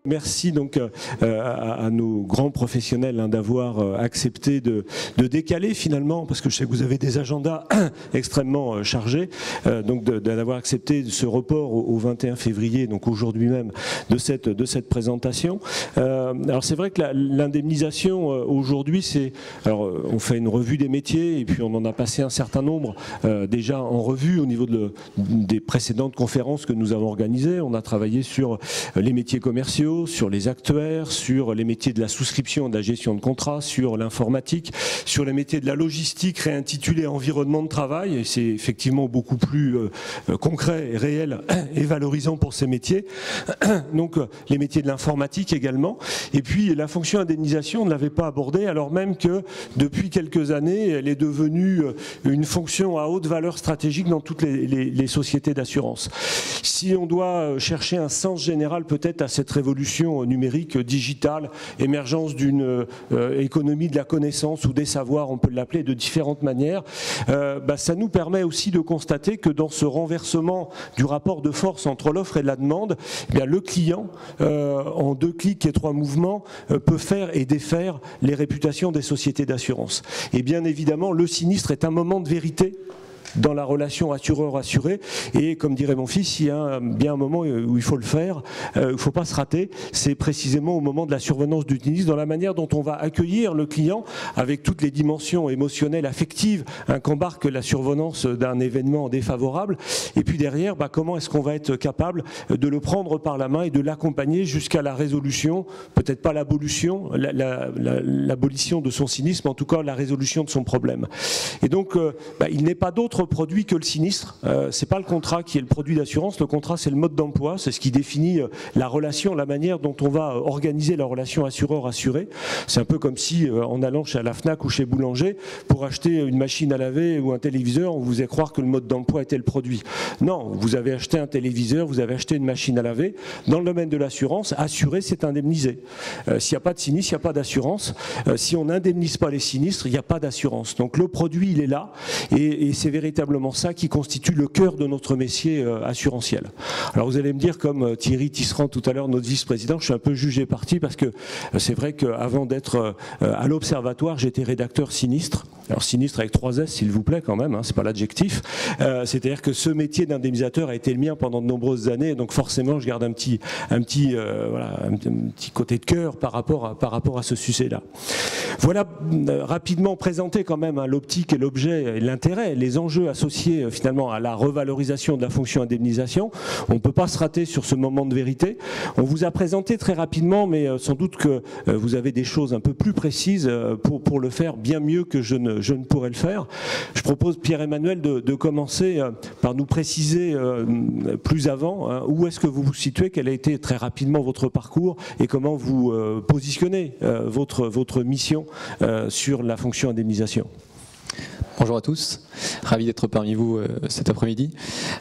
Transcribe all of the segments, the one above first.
Merci donc à nos grands professionnels d'avoir accepté de décaler finalement, parce que je sais que vous avez des agendas extrêmement chargés, donc d'avoir accepté ce report au 21 février, donc aujourd'hui même, de cette présentation. Alors c'est vrai que l'indemnisation aujourd'hui, c'est, alors on fait une revue des métiers et puis on en a passé un certain nombre déjà en revue au niveau des précédentes conférences que nous avons organisées. On a travaillé sur les métiers commerciaux, sur les actuaires, sur les métiers de la souscription et de la gestion de contrats, sur l'informatique, sur les métiers de la logistique réintitulés environnement de travail, et c'est effectivement beaucoup plus concret et réel et valorisant pour ces métiers. Donc les métiers de l'informatique également. Et puis la fonction indemnisation, on ne l'avait pas abordée, alors même que depuis quelques années, elle est devenue une fonction à haute valeur stratégique dans toutes les sociétés d'assurance. Si on doit chercher un sens général peut-être à cette révolution numérique, digitale, émergence d'une économie de la connaissance ou des savoirs, on peut l'appeler de différentes manières, ça nous permet aussi de constater que dans ce renversement du rapport de force entre l'offre et la demande, eh bien, le client, en 2 clics et 3 mouvements, peut faire et défaire les réputations des sociétés d'assurance. Et bien évidemment, le sinistre est un moment de vérité dans la relation assureur-assuré, et comme dirait mon fils, il y a bien un moment où il faut le faire, il ne faut pas se rater, c'est précisément au moment de la survenance du sinistre, dans la manière dont on va accueillir le client avec toutes les dimensions émotionnelles, affectives qu'embarque la survenance d'un événement défavorable, et puis derrière, comment est-ce qu'on va être capable de le prendre par la main et de l'accompagner jusqu'à la résolution, peut-être pas l'abolition, l'abolition de son sinistre, mais en tout cas la résolution de son problème. Et donc, il n'est pas d'autre produit que le sinistre. C'est pas le contrat qui est le produit d'assurance. Le contrat, c'est le mode d'emploi. C'est ce qui définit la relation, la manière dont on va organiser la relation assureur-assuré. C'est un peu comme si, en allant chez la Fnac ou chez Boulanger, pour acheter une machine à laver ou un téléviseur, on vous faisait croire que le mode d'emploi était le produit. Non, vous avez acheté un téléviseur, vous avez acheté une machine à laver. Dans le domaine de l'assurance, assurer, c'est indemniser. S'il n'y a pas de sinistre, il n'y a pas d'assurance. Si on n'indemnise pas les sinistres, il n'y a pas d'assurance. Donc le produit, il est là, et c'est véritablement ça qui constitue le cœur de notre métier assurantiel. Alors vous allez me dire, comme Thierry Tisserand tout à l'heure, notre vice-président, je suis un peu jugé parti parce que c'est vrai qu'avant d'être à l'Observatoire, j'étais rédacteur sinistre. Alors sinistre avec 3 S s'il vous plaît quand même, c'est pas l'adjectif. C'est-à-dire que ce métier d'indemnisateur a été le mien pendant de nombreuses années, donc forcément je garde un petit côté de cœur par rapport à ce sujet-là. Voilà rapidement présenté quand même l'optique et l'objet et l'intérêt, les enjeux associés finalement à la revalorisation de la fonction indemnisation. On ne peut pas se rater sur ce moment de vérité. On vous a présenté très rapidement, mais sans doute que vous avez des choses un peu plus précises pour le faire bien mieux que je ne pourrais le faire. Je propose, Pierre-Emmanuel, de commencer par nous préciser plus avant où est-ce que vous vous situez, quel a été très rapidement votre parcours et comment vous positionnez votre mission sur la fonction indemnisation. Bonjour à tous, ravi d'être parmi vous cet après-midi.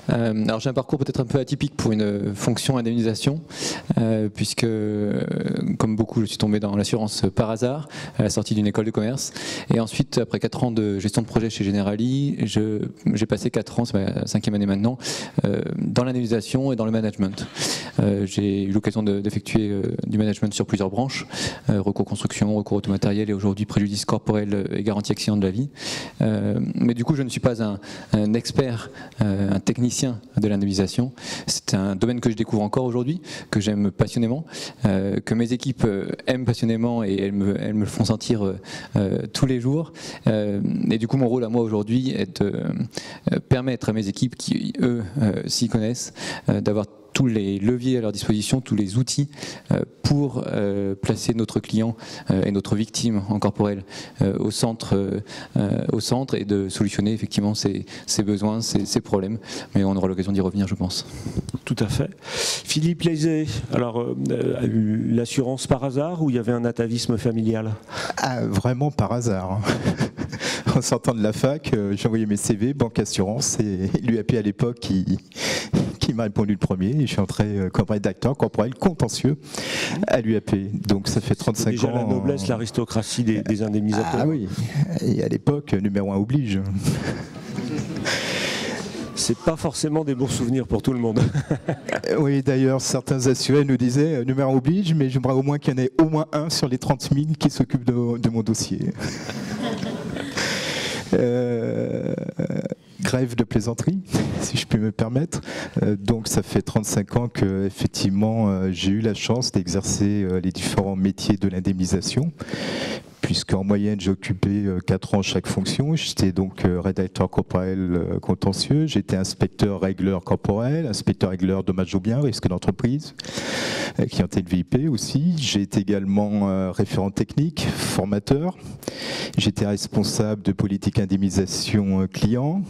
Alors j'ai un parcours peut-être un peu atypique pour une fonction indemnisation, puisque comme beaucoup je suis tombé dans l'assurance par hasard à la sortie d'une école de commerce, et ensuite après 4 ans de gestion de projet chez Generali, j'ai passé 4 ans, c'est ma 5e année maintenant, dans l'indemnisation et dans le management. J'ai eu l'occasion d'effectuer du management sur plusieurs branches, recours construction, recours automatériel et aujourd'hui préjudice corporel et garantie accident de la vie. Mais du coup, je ne suis pas un expert, un technicien de l'indemnisation. C'est un domaine que je découvre encore aujourd'hui, que j'aime passionnément, que mes équipes aiment passionnément et elles me le font sentir tous les jours. Et du coup, mon rôle à moi aujourd'hui est de permettre à mes équipes qui, eux, s'y connaissent, d'avoir tous les leviers à leur disposition, tous les outils pour placer notre client et notre victime corporelle au centre et de solutionner effectivement ses besoins, ses problèmes. Mais on aura l'occasion d'y revenir, je pense. Tout à fait. Philippe Lézé, alors l'assurance par hasard ou il y avait un atavisme familial? Vraiment par hasard. En sortant de la fac, j'ai envoyé mes CV, banque assurance, et l'UAP à l'époque qui m'a répondu le premier, et je suis entré comme rédacteur corporel contentieux à l'UAP. Donc ça fait 35 déjà ans. Déjà la noblesse, l'aristocratie des indemnisateurs. Ah oui, et à l'époque, numéro 1 oblige. c'est pas forcément des bons souvenirs pour tout le monde. Oui, d'ailleurs, certains assurés nous disaient, numéro oblige, mais j'aimerais au moins qu'il y en ait au moins un sur les 30 000 qui s'occupe de mon dossier. Grève de plaisanterie, si je puis me permettre. Donc ça fait 35 ans que effectivement j'ai eu la chance d'exercer les différents métiers de l'indemnisation, puisqu'en moyenne j'ai occupé 4 ans chaque fonction. J'étais donc rédacteur corporel contentieux, j'étais inspecteur régleur corporel, inspecteur régleur dommages aux biens, risque d'entreprise, clientèle VIP aussi. J'ai été également référent technique, formateur. J'étais responsable de politique indemnisation client.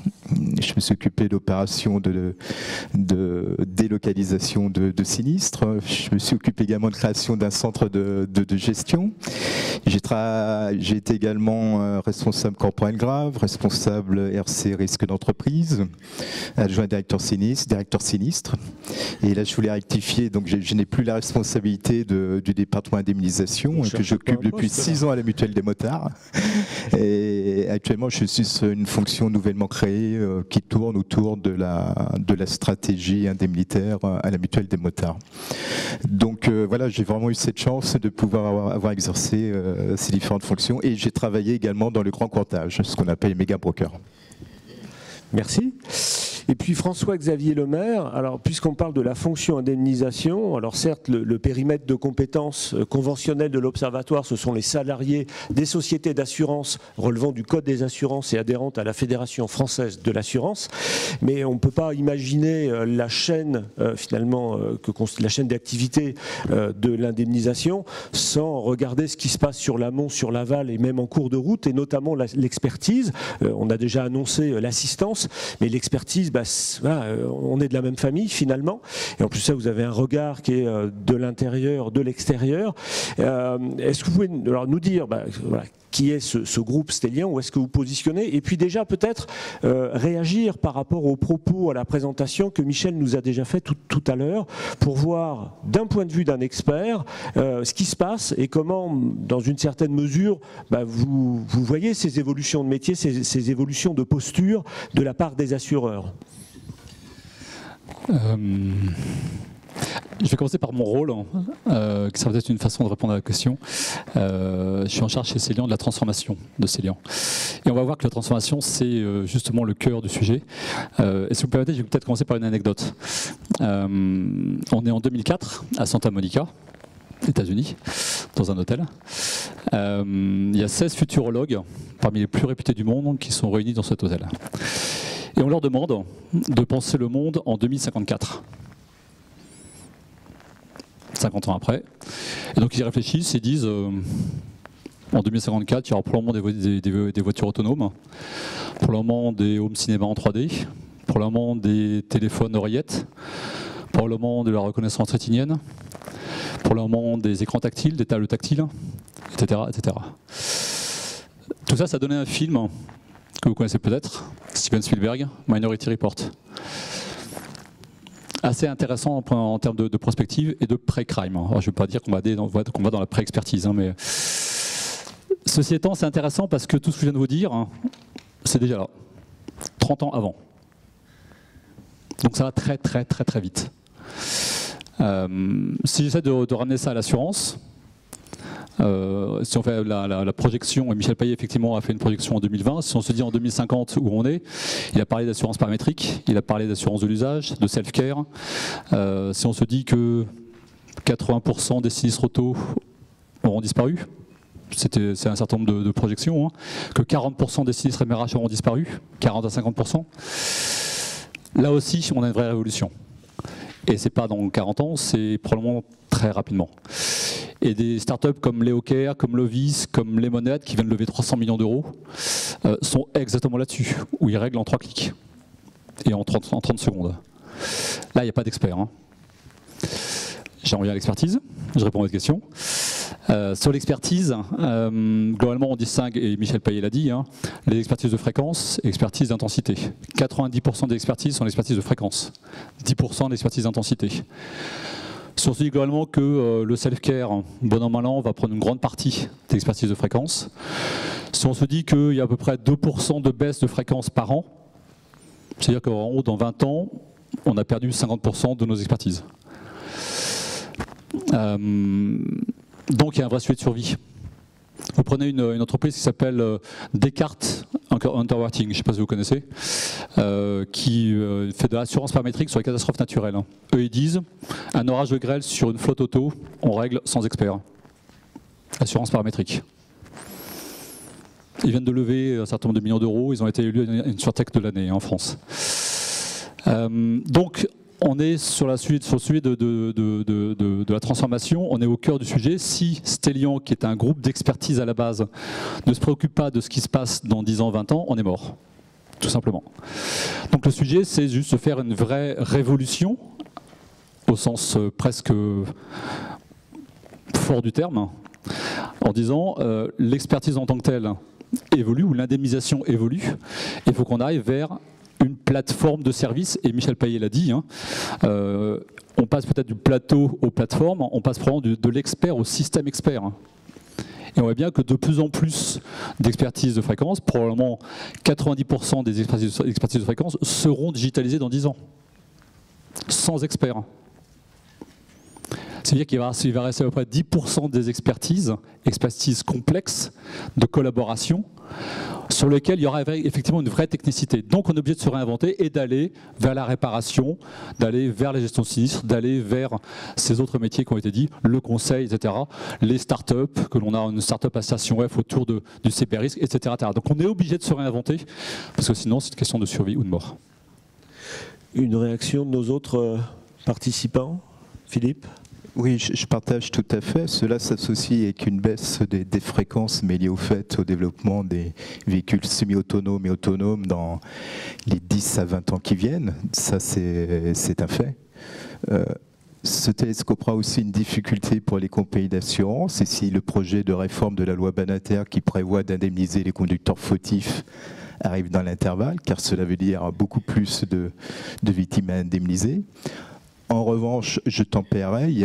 Je me suis occupé d'opérations de délocalisation de sinistres. Je me suis occupé également de création d'un centre de gestion. J'ai été également responsable corporel grave, responsable RC risque d'entreprise, adjoint directeur sinistre. Et là, je voulais rectifier, donc je n'ai plus la responsabilité du département indemnisation que j'occupe depuis 6 ans à la Mutuelle des motards. Et actuellement, je suis sur une fonction nouvellement créée qui tourne autour de la stratégie indemnitaire à la Mutuelle des motards. Donc voilà, j'ai vraiment eu cette chance de pouvoir avoir exercé ces différentes fonctions, et j'ai travaillé également dans le grand courtage, ce qu'on appelle les méga brokers. Merci. Et puis François-Xavier Lemaire, alors puisqu'on parle de la fonction indemnisation, alors certes le périmètre de compétences conventionnelles de l'Observatoire, ce sont les salariés des sociétés d'assurance relevant du Code des assurances et adhérentes à la Fédération française de l'assurance, mais on ne peut pas imaginer la chaîne finalement, la chaîne d'activité de l'indemnisation sans regarder ce qui se passe sur l'amont, sur l'aval et même en cours de route, et notamment l'expertise. On a déjà annoncé l'assistance, mais l'expertise, voilà, on est de la même famille finalement, et en plus ça, vous avez un regard qui est de l'intérieur, de l'extérieur. Est-ce que vous pouvez alors nous dire voilà, qui est ce groupe Stellian, où est-ce que vous positionnez, et puis déjà peut-être réagir par rapport aux propos, à la présentation que Michel nous a déjà fait tout à l'heure, pour voir d'un point de vue d'un expert ce qui se passe et comment, dans une certaine mesure, vous voyez ces évolutions de métier, ces évolutions de posture de la part des assureurs. Je vais commencer par mon rôle, qui sera peut-être une façon de répondre à la question. Je suis en charge chez Stellian de la transformation de Stellian. Et on va voir que la transformation, c'est justement le cœur du sujet. Et si vous me permettez, je vais peut-être commencer par une anecdote. On est en 2004 à Santa Monica, États-Unis, dans un hôtel. Il y a 16 futurologues, parmi les plus réputés du monde, qui sont réunis dans cet hôtel. Et on leur demande de penser le monde en 2054. 50 ans après. Et donc ils y réfléchissent et disent en 2054, il y aura probablement des voitures autonomes, probablement des home cinéma en 3D, probablement des téléphones oreillettes, probablement de la reconnaissance rétinienne, probablement des écrans tactiles, des tables tactiles, etc., etc. Tout ça, ça donnait un film que vous connaissez peut-être, Steven Spielberg, Minority Report. Assez intéressant en termes de prospective et de pré-crime. Alors, je ne veux pas dire qu'on va dans la pré-expertise, mais ceci étant, c'est intéressant parce que tout ce que je viens de vous dire, c'est déjà là, 30 ans avant. Donc ça va très très très très vite. Si j'essaie de ramener ça à l'assurance, si on fait la projection, et Michel Payet effectivement a fait une projection en 2020, si on se dit en 2050 où on est, il a parlé d'assurance paramétrique, il a parlé d'assurance de l'usage, de self-care. Si on se dit que 80% des sinistres auto auront disparu, c'est un certain nombre de projections, que 40% des sinistres MRH auront disparu, 40 à 50%, là aussi on a une vraie révolution. Et c'est pas dans 40 ans, c'est probablement très rapidement. Et des startups comme Leocare, comme Lovis, comme Lemonade, qui viennent de lever 300 millions d'euros, sont exactement là-dessus, où ils règlent en 3 clics et en 30 secondes. Là, il n'y a pas d'expert. J'en reviens à l'expertise, je réponds à votre question. Sur l'expertise, globalement on distingue, et Michel Payet l'a dit, les expertises de fréquence et expertise d'intensité. 90% des expertises sont l'expertise de fréquence, 10% d'expertise d'intensité. Si on se dit globalement que le self-care, bon an mal an, va prendre une grande partie de l'expertise de fréquence, si on se dit qu'il y a à peu près 2% de baisse de fréquence par an, C'est-à-dire qu'en haut, dans 20 ans, on a perdu 50% de nos expertises. Donc il y a un vrai sujet de survie. Vous prenez une entreprise qui s'appelle Descartes Underwriting, je ne sais pas si vous connaissez, qui fait de l'assurance paramétrique sur les catastrophes naturelles. Eux, ils disent, un orage de grêle sur une flotte auto, on règle sans expert. Assurance paramétrique. Ils viennent de lever un certain nombre de millions d'euros, ils ont été élus à une surtech de l'année en France. Donc, on est sur le sujet de la transformation, on est au cœur du sujet. Si Stellian, qui est un groupe d'expertise à la base, ne se préoccupe pas de ce qui se passe dans 10 ans, 20 ans, on est mort, tout simplement. Donc le sujet, c'est juste de faire une vraie révolution, au sens presque fort du terme, en disant l'expertise en tant que telle évolue, ou l'indemnisation évolue, il faut qu'on arrive vers une plateforme de service, et Michel Payet l'a dit, on passe peut-être du plateau aux plateformes, on passe probablement de l'expert au système expert. Et on voit bien que de plus en plus d'expertise de fréquence, probablement 90% des expertises de fréquence seront digitalisées dans 10 ans, sans experts. C'est-à-dire qu'il va rester à peu près 10% des expertises complexes de collaboration, sur lesquelles il y aura effectivement une vraie technicité. Donc on est obligé de se réinventer et d'aller vers la réparation, d'aller vers la gestion de sinistres, d'aller vers ces autres métiers qui ont été dit, le conseil, etc. Les startups, que l'on a une startup à Station F autour du cyber-risque, etc., etc. Donc on est obligé de se réinventer, parce que sinon c'est une question de survie ou de mort. Une réaction de nos autres participants, Philippe ? Oui, je partage tout à fait. Cela s'associe avec une baisse des fréquences, mais liée au développement des véhicules semi-autonomes et autonomes dans les 10 à 20 ans qui viennent. Ça, c'est un fait. Ce télescope aura aussi une difficulté pour les compagnies d'assurance, et si le projet de réforme de la loi Badinter qui prévoit d'indemniser les conducteurs fautifs arrive dans l'intervalle, car cela veut dire beaucoup plus de victimes à indemniser. En revanche, je tempérerai, il y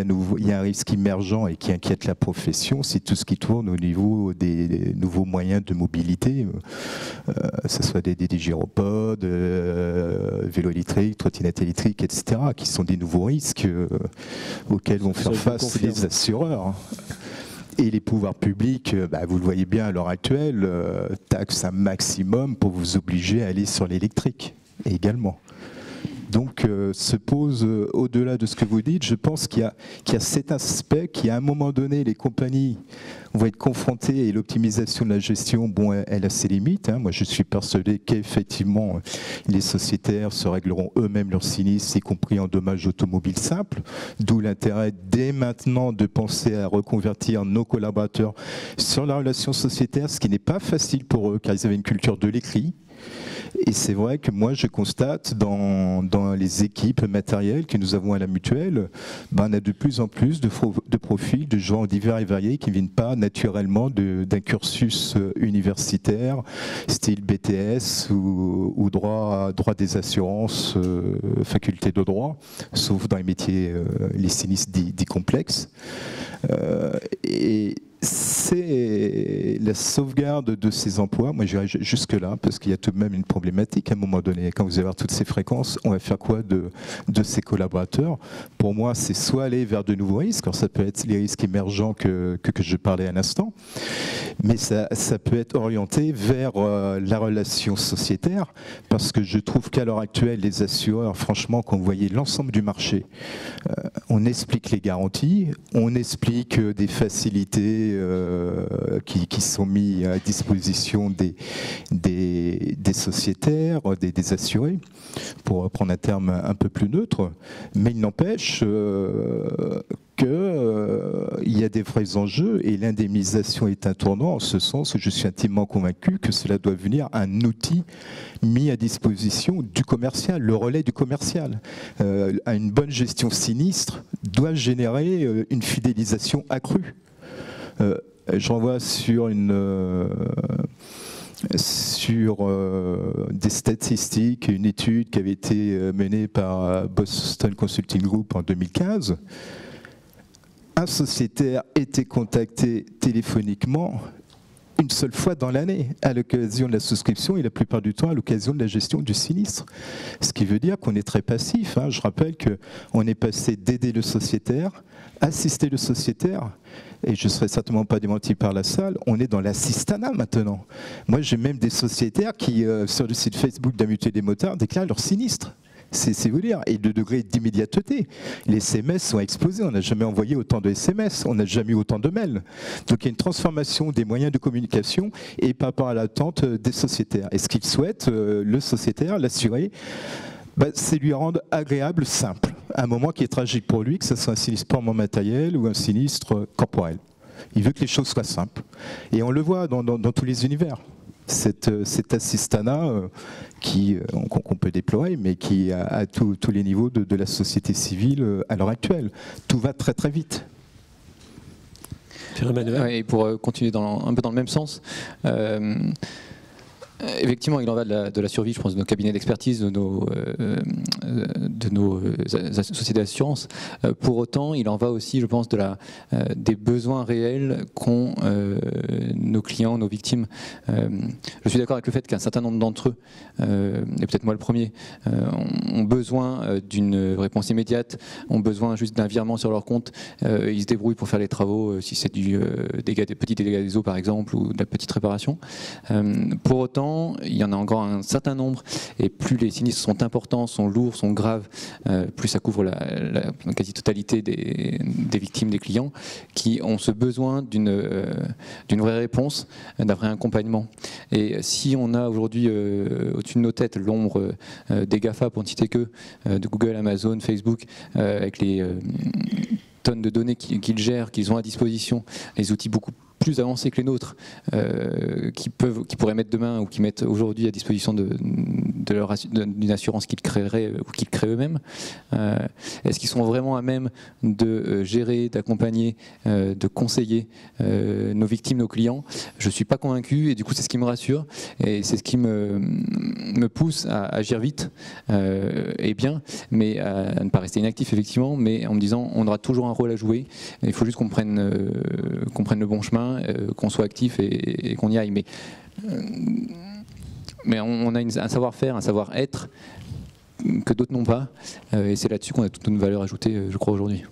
a un risque émergent et qui inquiète la profession, c'est tout ce qui tourne au niveau des nouveaux moyens de mobilité, que ce soit des gyropodes, vélos électriques, trottinettes électriques, etc., qui sont des nouveaux risques auxquels vont faire face les assureurs. Et les pouvoirs publics, vous le voyez bien à l'heure actuelle, taxent un maximum pour vous obliger à aller sur l'électrique également. Donc se pose, au-delà de ce que vous dites, je pense qu'il y a cet aspect qui, à un moment donné, les compagnies vont être confrontées, et l'optimisation de la gestion, bon, elle a ses limites. Moi, je suis persuadé qu'effectivement, les sociétaires se régleront eux-mêmes leurs sinistres, y compris en dommages automobiles simples, d'où l'intérêt dès maintenant de penser à reconvertir nos collaborateurs sur la relation sociétaire, ce qui n'est pas facile pour eux, car ils avaient une culture de l'écrit. Et c'est vrai que moi, je constate dans les équipes matérielles que nous avons à la mutuelle, on a de plus en plus de profils de gens divers et variés qui ne viennent pas naturellement d'un cursus universitaire, style BTS ou droit des assurances, faculté de droit, sauf dans les métiers, les sinistres dits complexes. Et c'est la sauvegarde de ces emplois. Moi, j'irai jusque-là, parce qu'il y a tout de même une problématique à un moment donné. Quand vous allez avoir toutes ces fréquences, on va faire quoi de ces collaborateurs? Pour moi, c'est soit aller vers de nouveaux risques, alors ça peut être les risques émergents que je parlais à l'instant, mais ça peut être orienté vers la relation sociétaire, parce que je trouve qu'à l'heure actuelle, les assureurs, franchement, quand vous voyez l'ensemble du marché, on explique les garanties, on explique des facilités qui sont mis à disposition des sociétaires, des assurés, pour prendre un terme un peu plus neutre, mais il n'empêche qu'il y a des vrais enjeux, et l'indemnisation est un tournant en ce sens où je suis intimement convaincu que cela doit venir un outil mis à disposition du commercial, le relais du commercial. Une bonne gestion sinistre doit générer une fidélisation accrue. Je renvoie sur des statistiques, une étude qui avait été menée par Boston Consulting Group en 2015. Un sociétaire était contacté téléphoniquement une seule fois dans l'année, à l'occasion de la souscription et la plupart du temps à l'occasion de la gestion du sinistre. Ce qui veut dire qu'on est très passif. Je rappelle qu'on est passé d'aider le sociétaire, assister le sociétaire, et je ne serai certainement pas démenti par la salle, on est dans l'assistanat maintenant. Moi, j'ai même des sociétaires qui, sur le site Facebook de la Mutuelle des motards, déclarent leur sinistre. C'est vous dire. Et le degré d'immédiateté. Les SMS sont explosés. On n'a jamais envoyé autant de SMS. On n'a jamais eu autant de mails. Donc il y a une transformation des moyens de communication et par rapport à l'attente des sociétaires. Et ce qu'ils souhaitent, le sociétaire, l'assuré, c'est lui rendre agréable, simple. À un moment qui est tragique pour lui, que ce soit un sinistre purement matériel ou un sinistre corporel. Il veut que les choses soient simples. Et on le voit dans tous les univers. Cet assistanat qu'on peut déployer, mais qui est à tous les niveaux de la société civile à l'heure actuelle. Tout va très très vite. Et pour continuer un peu dans le même sens, effectivement, il en va de la survie, je pense, de nos cabinets d'expertise, de nos sociétés d'assurance. Pour autant, il en va aussi, je pense, des besoins réels qu'ont nos clients, nos victimes. Je suis d'accord avec le fait qu'un certain nombre d'entre eux, et peut-être moi le premier, ont besoin d'une réponse immédiate, ont besoin juste d'un virement sur leur compte. Ils se débrouillent pour faire les travaux, si c'est des petits dégâts des eaux, par exemple, ou de la petite réparation. Pour autant, il y en a encore un certain nombre, et plus les sinistres sont importants, sont lourds, sont graves, plus ça couvre la quasi-totalité des victimes, des clients, qui ont ce besoin d'une vraie réponse, d'un vrai accompagnement. Et si on a aujourd'hui au-dessus de nos têtes l'ombre des GAFA, pour ne citer que, de Google, Amazon, Facebook, avec les tonnes de données qu'ils gèrent, qu'ils ont à disposition, les outils beaucoup plus avancés que les nôtres, qui pourraient mettre demain ou qui mettent aujourd'hui à disposition d'une assurance qu'ils créeraient ou qu'ils créent eux-mêmes. Est-ce qu'ils sont vraiment à même de gérer, d'accompagner, de conseiller nos victimes, nos clients? Je ne suis pas convaincu, et du coup c'est ce qui me rassure et c'est ce qui me pousse à agir vite et bien, mais à ne pas rester inactif effectivement, mais en me disant on aura toujours un rôle à jouer, il faut juste qu'on prenne le bon chemin, qu'on soit actif et qu'on y aille. Mais on a un savoir-faire, un savoir-être que d'autres n'ont pas, et c'est là-dessus qu'on a toute une valeur ajoutée, je crois, aujourd'hui.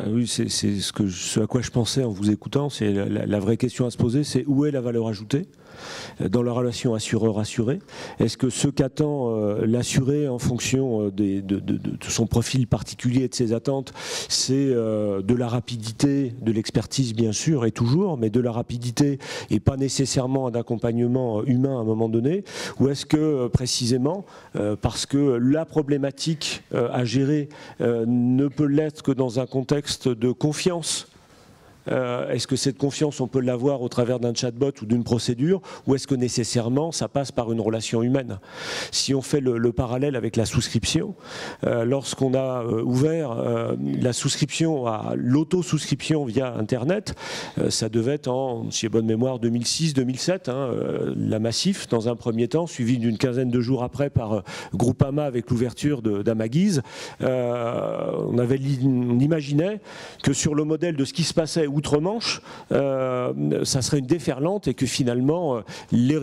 Oui, c'est ce à quoi je pensais en vous écoutant. C'est la vraie question à se poser, c'est où est la valeur ajoutée dans la relation assureur-assuré? Est-ce que ce qu'attend l'assuré en fonction de son profil particulier et de ses attentes, c'est de la rapidité, de l'expertise bien sûr et toujours, mais de la rapidité et pas nécessairement un accompagnement humain à un moment donné? Ou est-ce que précisément, parce que la problématique à gérer ne peut l'être que dans un contexte de confiance? Est-ce que cette confiance, on peut l'avoir au travers d'un chatbot ou d'une procédure, ou est-ce que nécessairement ça passe par une relation humaine? Si on fait le parallèle avec la souscription, lorsqu'on a ouvert la souscription à l'auto-souscription via Internet, ça devait être en, si j'ai bonne mémoire, 2006-2007, la Massif dans un premier temps, suivi d'une quinzaine de jours après par Groupama avec l'ouverture d'Amaguise. On imaginait que sur le modèle de ce qui se passait outre-Manche, ça serait une déferlante et que finalement les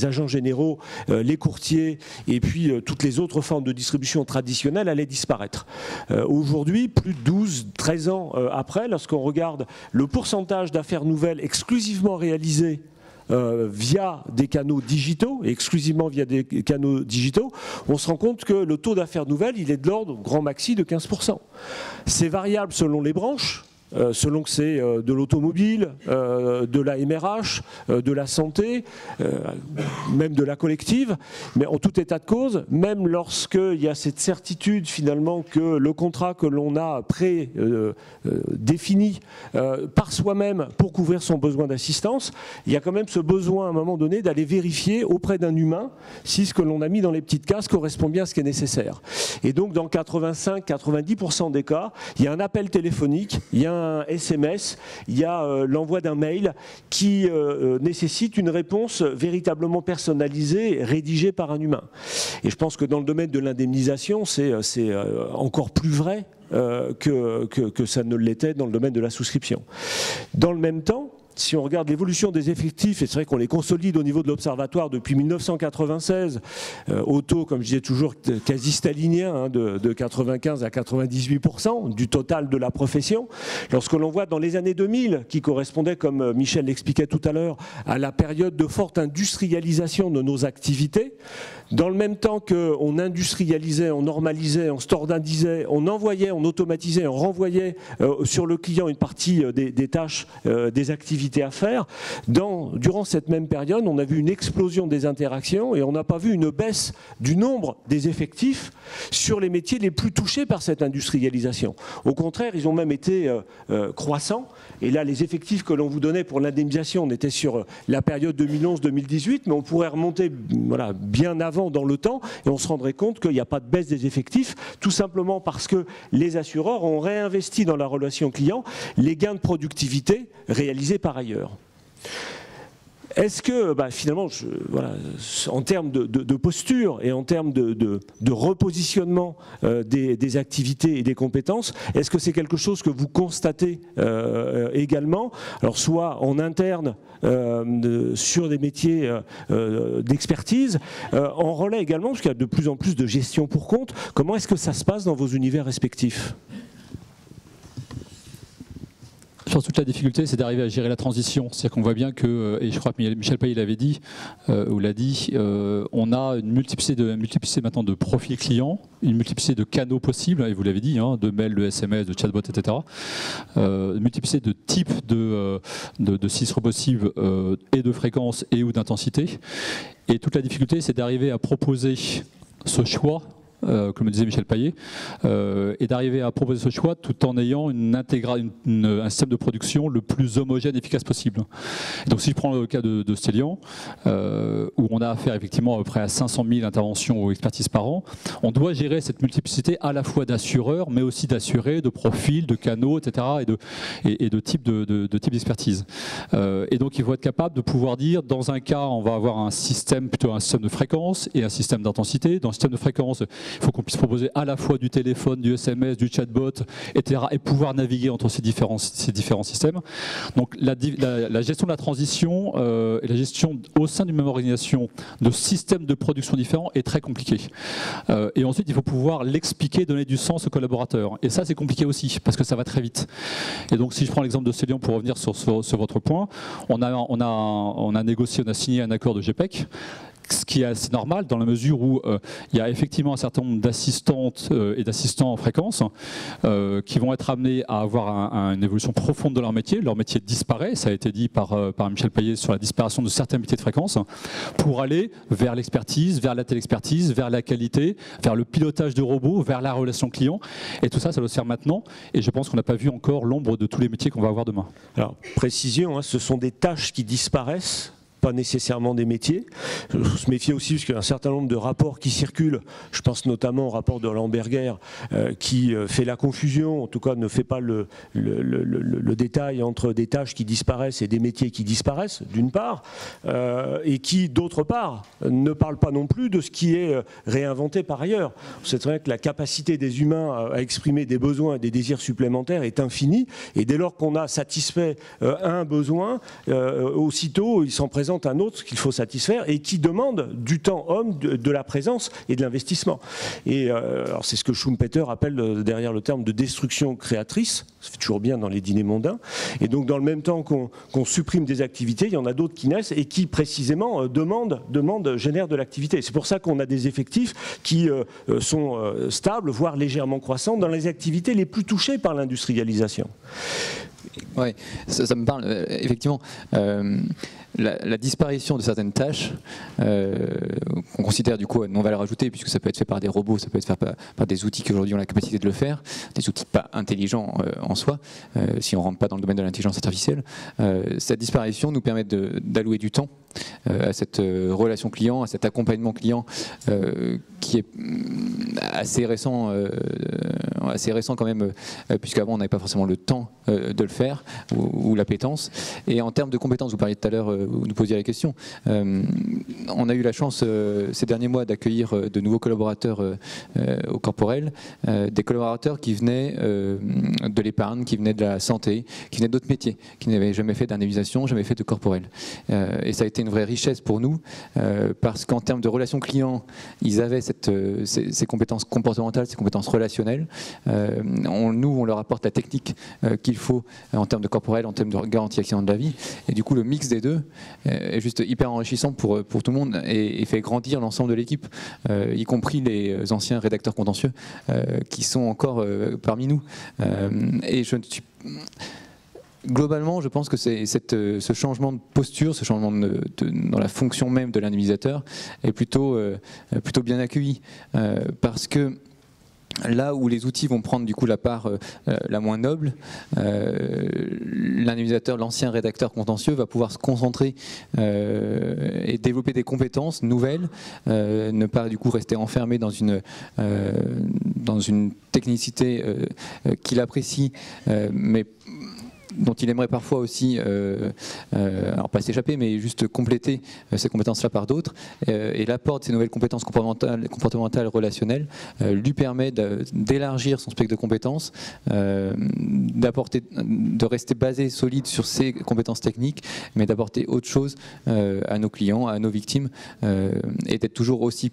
agents généraux, les courtiers et puis toutes les autres formes de distribution traditionnelles allaient disparaître. Aujourd'hui, plus de 12-13 ans après, lorsqu'on regarde le pourcentage d'affaires nouvelles exclusivement réalisées via des canaux digitaux, et exclusivement via des canaux digitaux, on se rend compte que le taux d'affaires nouvelles, il est de l'ordre, grand maxi, de 15%. C'est variable selon les branches, selon que c'est de l'automobile, de la MRH, de la santé, même de la collective, mais en tout état de cause, même lorsqu'il y a cette certitude finalement que le contrat que l'on a défini par soi-même pour couvrir son besoin d'assistance, il y a quand même ce besoin à un moment donné d'aller vérifier auprès d'un humain si ce que l'on a mis dans les petites cases correspond bien à ce qui est nécessaire. Et donc dans 85-90% des cas, il y a un appel téléphonique, il y a un SMS, il y a l'envoi d'un mail qui nécessite une réponse véritablement personnalisée, rédigée par un humain. Et je pense que dans le domaine de l'indemnisation, c'est encore plus vrai que ça ne l'était dans le domaine de la souscription. Dans le même temps, si on regarde l'évolution des effectifs, et c'est vrai qu'on les consolide au niveau de l'Observatoire depuis 1996, au taux, comme je disais toujours, quasi stalinien, hein, de 95 à 98% du total de la profession. Lorsque l'on voit dans les années 2000, qui correspondaient, comme Michel l'expliquait tout à l'heure, à la période de forte industrialisation de nos activités, dans le même temps qu'on industrialisait, on normalisait, on standardisait, on envoyait, on automatisait, on renvoyait sur le client une partie des tâches, des activités à faire, durant cette même période, on a vu une explosion des interactions et on n'a pas vu une baisse du nombre des effectifs sur les métiers les plus touchés par cette industrialisation. Au contraire, ils ont même été croissants. Et là, les effectifs que l'on vous donnait pour l'indemnisation, on était sur la période 2011-2018, mais on pourrait remonter voilà, bien avant dans le temps et on se rendrait compte qu'il n'y a pas de baisse des effectifs, tout simplement parce que les assureurs ont réinvesti dans la relation client les gains de productivité réalisés par ailleurs. Est-ce que, finalement, voilà, en termes de posture et en termes de repositionnement des activités et des compétences, est-ce que c'est quelque chose que vous constatez également, alors soit en interne sur des métiers d'expertise, en relais également, parce qu'il y a de plus en plus de gestion pour compte. Comment est-ce que ça se passe dans vos univers respectifs ? Je pense que toute la difficulté, c'est d'arriver à gérer la transition. C'est-à-dire qu'on voit bien que, et je crois que Michel Payet l'avait dit, ou l'a dit, on a une multiplicité maintenant de profils clients, une multiplicité de canaux possibles, et vous l'avez dit, hein, de mails, de SMS, de chatbot, etc. Une multiplicité de types de sites possibles et de fréquences et ou d'intensité. Et toute la difficulté, c'est d'arriver à proposer ce choix, comme le disait Michel Payet, et d'arriver à proposer ce choix tout en ayant un système de production le plus homogène et efficace possible. Et donc si je prends le cas de Stelian, où on a affaire effectivement à peu près à 500 000 interventions ou expertises par an, on doit gérer cette multiplicité à la fois d'assureurs, mais aussi d'assurés, de profils, de canaux, etc., et de types d'expertise. Et donc il faut être capable de pouvoir dire, dans un cas, on va avoir plutôt un système de fréquence et un système d'intensité. Dans le système de fréquence, il faut qu'on puisse proposer à la fois du téléphone, du SMS, du chatbot, etc. et pouvoir naviguer entre ces différents systèmes. Donc la gestion de la transition et la gestion au sein d'une même organisation de systèmes de production différents est très compliquée. Et ensuite, il faut pouvoir l'expliquer, donner du sens aux collaborateurs. Et ça, c'est compliqué aussi, parce que ça va très vite. Et donc, si je prends l'exemple de Stelian pour revenir sur votre point, on a négocié, on a signé un accord de GPEC, ce qui est assez normal dans la mesure où il y a effectivement un certain nombre d'assistantes et d'assistants en fréquence qui vont être amenés à avoir une évolution profonde de leur métier. Leur métier disparaît, ça a été dit par Michel Payet sur la disparition de certains métiers de fréquence, pour aller vers l'expertise, vers la télé-expertise, vers la qualité, vers le pilotage de robots, vers la relation client. Et tout ça, ça doit se faire maintenant. Et je pense qu'on n'a pas vu encore l'ombre de tous les métiers qu'on va avoir demain. Alors, précision, hein, ce sont des tâches qui disparaissent, pas nécessairement des métiers. Il faut se méfier aussi parce qu'il y a un certain nombre de rapports qui circulent. Je pense notamment au rapport de Lamberger qui fait la confusion, en tout cas ne fait pas le détail entre des tâches qui disparaissent et des métiers qui disparaissent, d'une part, et qui, d'autre part, ne parle pas non plus de ce qui est réinventé par ailleurs. C'est vrai que la capacité des humains à exprimer des besoins et des désirs supplémentaires est infinie, et dès lors qu'on a satisfait un besoin, aussitôt il s'en présente un autre qu'il faut satisfaire et qui demande du temps homme, de la présence et de l'investissement. Et alors c'est ce que Schumpeter appelle derrière le terme de destruction créatrice. Ça fait toujours bien dans les dîners mondains. Et donc dans le même temps qu'on supprime des activités, il y en a d'autres qui naissent et qui précisément génèrent de l'activité. C'est pour ça qu'on a des effectifs qui sont stables, voire légèrement croissants dans les activités les plus touchées par l'industrialisation. Oui, ça me parle, effectivement. La disparition de certaines tâches qu'on considère du coup non valeur ajoutée, puisque ça peut être fait par des robots, ça peut être fait par des outils qui aujourd'hui ont la capacité de le faire, des outils pas intelligents en soi, si on ne rentre pas dans le domaine de l'intelligence artificielle. Cette disparition nous permet d'allouer du temps à cette relation client, à cet accompagnement client qui est assez récent quand même, puisqu'avant on n'avait pas forcément le temps de le faire ou l'appétence. Et en termes de compétences, vous parliez tout à l'heure, vous nous posiez la question, on a eu la chance ces derniers mois d'accueillir de nouveaux collaborateurs au Corporel, des collaborateurs qui venaient de l'épargne, qui venaient de la santé, qui venaient d'autres métiers, qui n'avaient jamais fait d'indemnisation, jamais fait de Corporel. Et ça a été une vraie richesse pour nous, parce qu'en termes de relations clients, ils avaient ces compétences comportementales, ces compétences relationnelles. Nous, on leur apporte la technique qu'il faut en termes de Corporel, en termes de garantie accident de la vie. Et du coup, le mix des deux est juste hyper enrichissant pour tout le monde et fait grandir l'ensemble de l'équipe, y compris les anciens rédacteurs contentieux qui sont encore parmi nous. Et je ne suis... Globalement, je pense que ce changement de posture, ce changement dans la fonction même de l'indemnisateur est plutôt bien accueilli, parce que là où les outils vont prendre du coup la part la moins noble, l'indemnisateur, l'ancien rédacteur contentieux va pouvoir se concentrer et développer des compétences nouvelles, ne pas du coup rester enfermé dans une technicité qu'il apprécie, mais dont il aimerait parfois aussi, alors pas s'échapper, mais juste compléter ces compétences-là par d'autres. Et l'apport de ces nouvelles compétences comportementales relationnelles lui permet d'élargir son spectre de compétences, de rester basé, solide sur ses compétences techniques, mais d'apporter autre chose à nos clients, à nos victimes, et d'être toujours aussi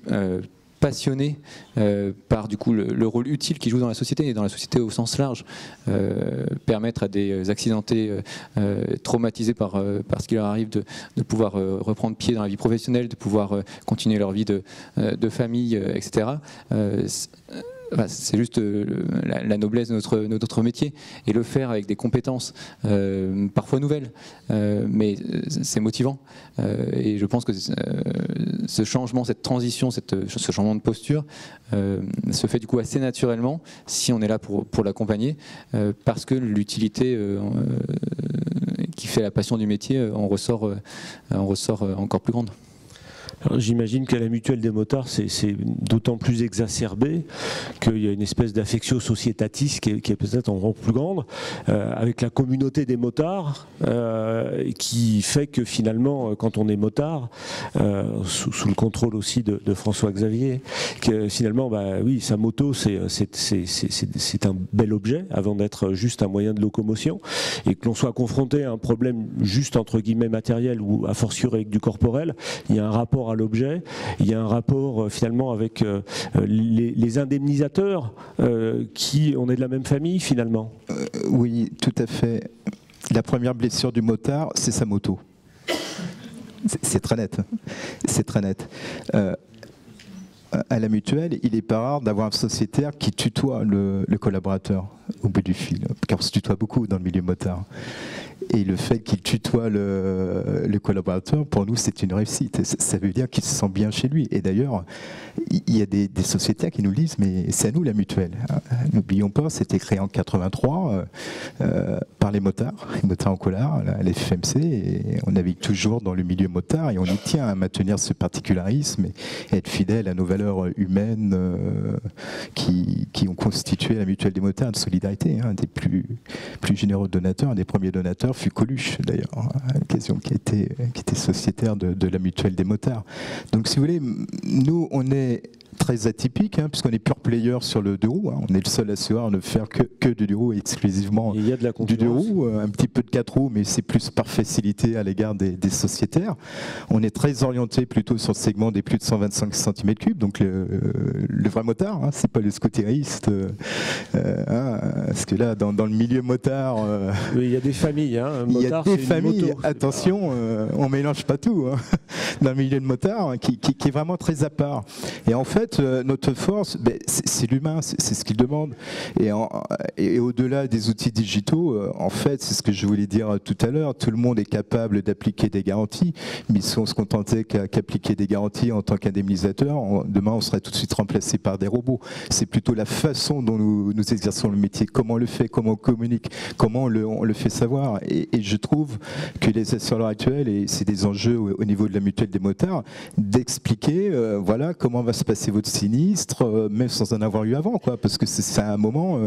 passionné par du coup le rôle utile qu'il joue dans la société, et dans la société au sens large, permettre à des accidentés traumatisés par ce qui leur arrive de pouvoir reprendre pied dans la vie professionnelle, de pouvoir continuer leur vie de famille, etc. C'est juste la noblesse de notre métier, et le faire avec des compétences parfois nouvelles, mais c'est motivant, et je pense que ce changement, cette transition, ce changement de posture se fait du coup assez naturellement si on est là pour l'accompagner, parce que l'utilité qui fait la passion du métier en ressort encore plus grande. J'imagine qu'à la mutuelle des motards, c'est d'autant plus exacerbé qu'il y a une espèce d'affectio societatis qui est peut-être encore plus grande, avec la communauté des motards, qui fait que finalement, quand on est motard, sous le contrôle aussi de François Xavier, que finalement, oui, sa moto, c'est un bel objet avant d'être juste un moyen de locomotion, et que l'on soit confronté à un problème juste entre guillemets matériel ou a fortiori avec du corporel, il y a un rapport à l'objet, il y a un rapport finalement avec les indemnisateurs qui, on est de la même famille finalement. Oui, tout à fait. La première blessure du motard, c'est sa moto. C'est très net. C'est très net. À la mutuelle, il n'est pas rare d'avoir un sociétaire qui tutoie le collaborateur au bout du fil, car on se tutoie beaucoup dans le milieu motard. Et le fait qu'il tutoie le collaborateur, pour nous, c'est une réussite. Ça veut dire qu'il se sent bien chez lui. Et d'ailleurs, il y a des sociétaires qui nous disent, mais c'est à nous la mutuelle. N'oublions pas, c'était créé en 83 par les motards en colère, la FMC, et on navigue toujours dans le milieu motard, et on y tient à maintenir ce particularisme et être fidèle à nos valeurs humaines qui ont constitué la mutuelle des motards de solidarité. Un des plus généreux donateurs, un des premiers donateurs fut Coluche, d'ailleurs, à l'occasion, qui était sociétaire de la mutuelle des motards. Donc, si vous voulez, nous, on est très atypique, puisqu'on est pure player sur le deux roues. On est le seul assureur à ne faire que du deux roues, exclusivement il y a de la du deux roues, un petit peu de quatre roues, mais c'est plus par facilité à l'égard des sociétaires. On est très orienté plutôt sur le segment des plus de 125 cm3, donc le vrai motard, c'est pas le scooteriste, parce que là, dans le milieu motard... oui, il y a des familles. Il y a des familles, attention, on mélange pas tout, dans le milieu de motard, qui est vraiment très à part. Et en fait, notre force, ben, c'est l'humain, c'est ce qu'il demande. Et au-delà des outils digitaux, en fait, c'est ce que je voulais dire tout à l'heure, tout le monde est capable d'appliquer des garanties, mais si on se contentait qu'appliquer des garanties en tant qu'indemnisateur, demain on serait tout de suite remplacé par des robots. C'est plutôt la façon dont nous exerçons le métier, comment on le fait, comment on communique, comment on le fait savoir. Et je trouve que les assureurs actuels, et c'est des enjeux au niveau de la mutuelle des motards, d'expliquer voilà, comment va se passer votre sinistre, même sans en avoir eu avant, quoi, parce que c'est un moment,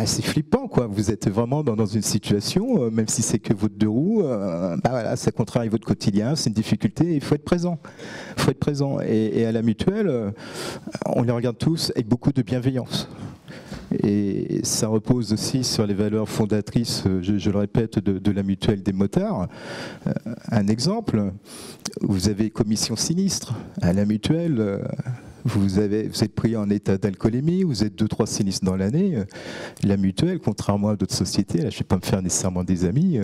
c'est flippant, quoi. Vous êtes vraiment dans une situation, même si c'est que votre deux roues, voilà, ça contrarie votre quotidien, c'est une difficulté, il faut être présent. Il faut être présent. Et à la mutuelle, on les regarde tous avec beaucoup de bienveillance. Et ça repose aussi sur les valeurs fondatrices, je le répète, de la mutuelle des motards. Un exemple, vous avez commission sinistre. À la mutuelle, vous êtes pris en état d'alcoolémie, vous êtes 2-3 sinistres dans l'année. La mutuelle, contrairement à d'autres sociétés, là, je ne vais pas me faire nécessairement des amis,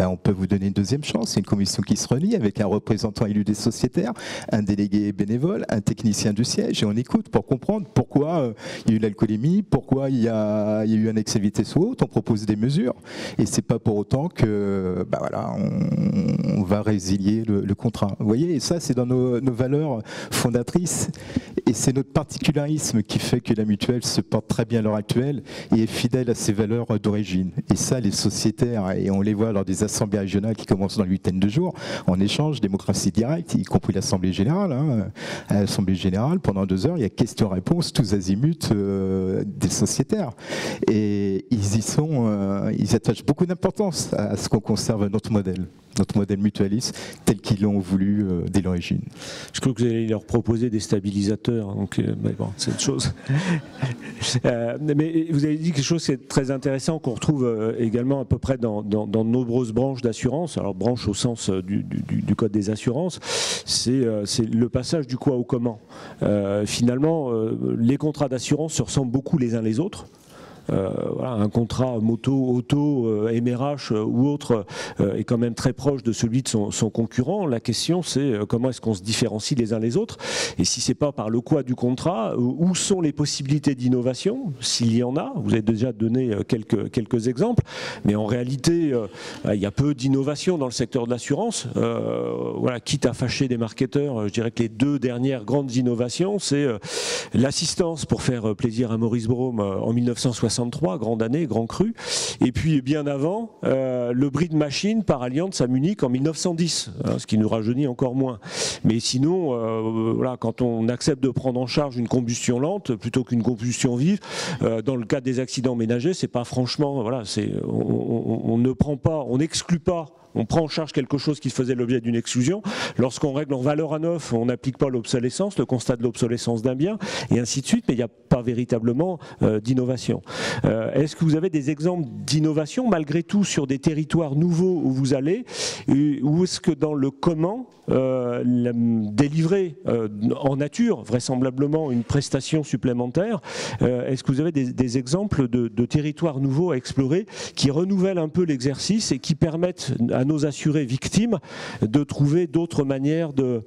on peut vous donner une deuxième chance. C'est une commission qui se relie avec un représentant élu des sociétaires, un délégué bénévole, un technicien du siège, et on écoute pour comprendre pourquoi il y a eu l'alcoolémie, pourquoi il y a eu un excès de vitesse ou autre. On propose des mesures, et c'est pas pour autant que on va résilier le contrat. Vous voyez, et ça c'est dans nos valeurs fondatrices, et c'est notre particularisme qui fait que la mutuelle se porte très bien à l'heure actuelle et est fidèle à ses valeurs d'origine. Et ça, les sociétaires, et on les voit lors des assemblées régionales qui commencent dans le week-end de jour, en échange, démocratie directe, y compris l'Assemblée générale. À l'Assemblée générale, pendant 2 heures, il y a questions-réponses, tous azimuts des sociétaires. Et ils attachent beaucoup d'importance à ce qu'on conserve notre modèle mutualiste tel qu'ils l'ont voulu dès l'origine. Je crois que vous allez leur proposer des stabilisateurs, donc bon, c'est une chose. Mais vous avez dit quelque chose qui est très intéressant, qu'on retrouve également à peu près dans de nombreuses branches d'assurance. Alors branche au sens du code des assurances, c'est le passage du quoi au comment. Finalement, les contrats d'assurance se ressemblent beaucoup les uns les autres. Voilà, un contrat moto, auto, MRH ou autre est quand même très proche de celui de son concurrent. La question, c'est comment est-ce qu'on se différencie les uns les autres, et si c'est pas par le quoi du contrat, où sont les possibilités d'innovation, s'il y en a. Vous avez déjà donné quelques exemples, mais en réalité il y a peu d'innovation dans le secteur de l'assurance. Voilà, quitte à fâcher des marketeurs, je dirais que les 2 dernières grandes innovations, c'est l'assistance pour faire plaisir à Maurice Brome en 1963, grande année, grand cru, et puis bien avant, le bris de machine par Allianz à Munich en 1910, ce qui nous rajeunit encore moins. Mais sinon, voilà, quand on accepte de prendre en charge une combustion lente plutôt qu'une combustion vive, dans le cas des accidents ménagers, c'est pas franchement, voilà, on ne prend pas, on n'exclut pas. On prend en charge quelque chose qui faisait l'objet d'une exclusion. Lorsqu'on règle en valeur à neuf, on n'applique pas l'obsolescence, le constat de l'obsolescence d'un bien, et ainsi de suite, mais il n'y a pas véritablement d'innovation. Est-ce que vous avez des exemples d'innovation, malgré tout, sur des territoires nouveaux où vous allez, ou est-ce que dans le comment, délivrer en nature, vraisemblablement, une prestation supplémentaire, est-ce que vous avez des exemples de territoires nouveaux à explorer qui renouvellent un peu l'exercice et qui permettent à nos assurés victimes de trouver d'autres manières de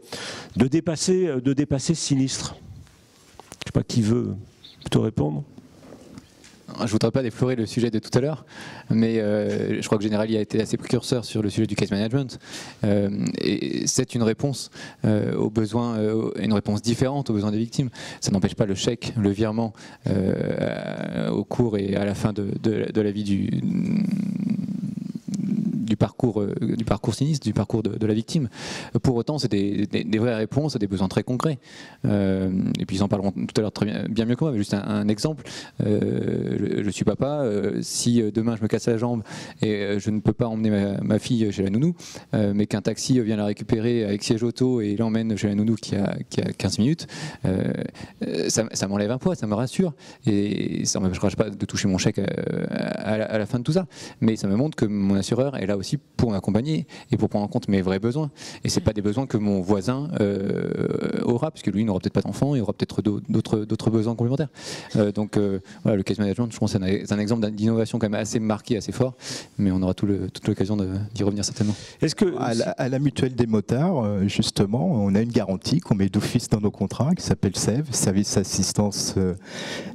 dépasser ce sinistre? Je ne sais pas qui veut plutôt répondre. Je ne voudrais pas déflorer le sujet de tout à l'heure, mais je crois que Generali a été assez précurseur sur le sujet du case management. Et c'est une réponse aux besoins, une réponse différente aux besoins des victimes. Ça n'empêche pas le chèque, le virement au cours et à la fin de la vie du parcours sinistre, du parcours de la victime. Pour autant, c'est des vraies réponses à des besoins très concrets. Et puis ils en parleront tout à l'heure bien mieux que moi, mais juste un exemple. Je suis papa, si demain je me casse la jambe et je ne peux pas emmener ma fille chez la nounou, mais qu'un taxi vient la récupérer avec siège auto et l'emmène chez la nounou qui a 15 minutes, ça m'enlève un poids, ça me rassure, et ça ne m'empêchera pas de toucher mon chèque à la fin de tout ça. Mais ça me montre que mon assureur est là là aussi pour m'accompagner et pour prendre en compte mes vrais besoins. Et c'est pas des besoins que mon voisin aura, puisque lui n'aura peut-être pas d'enfant, il aura peut-être d'autres besoins complémentaires. Donc voilà, le case management, je pense que c'est un exemple d'innovation quand même assez marqué, assez fort, mais on aura toute l'occasion d'y revenir certainement. Est-ce que à la mutuelle des motards, justement, on a une garantie qu'on met d'office dans nos contrats qui s'appelle SEV, Service Assistance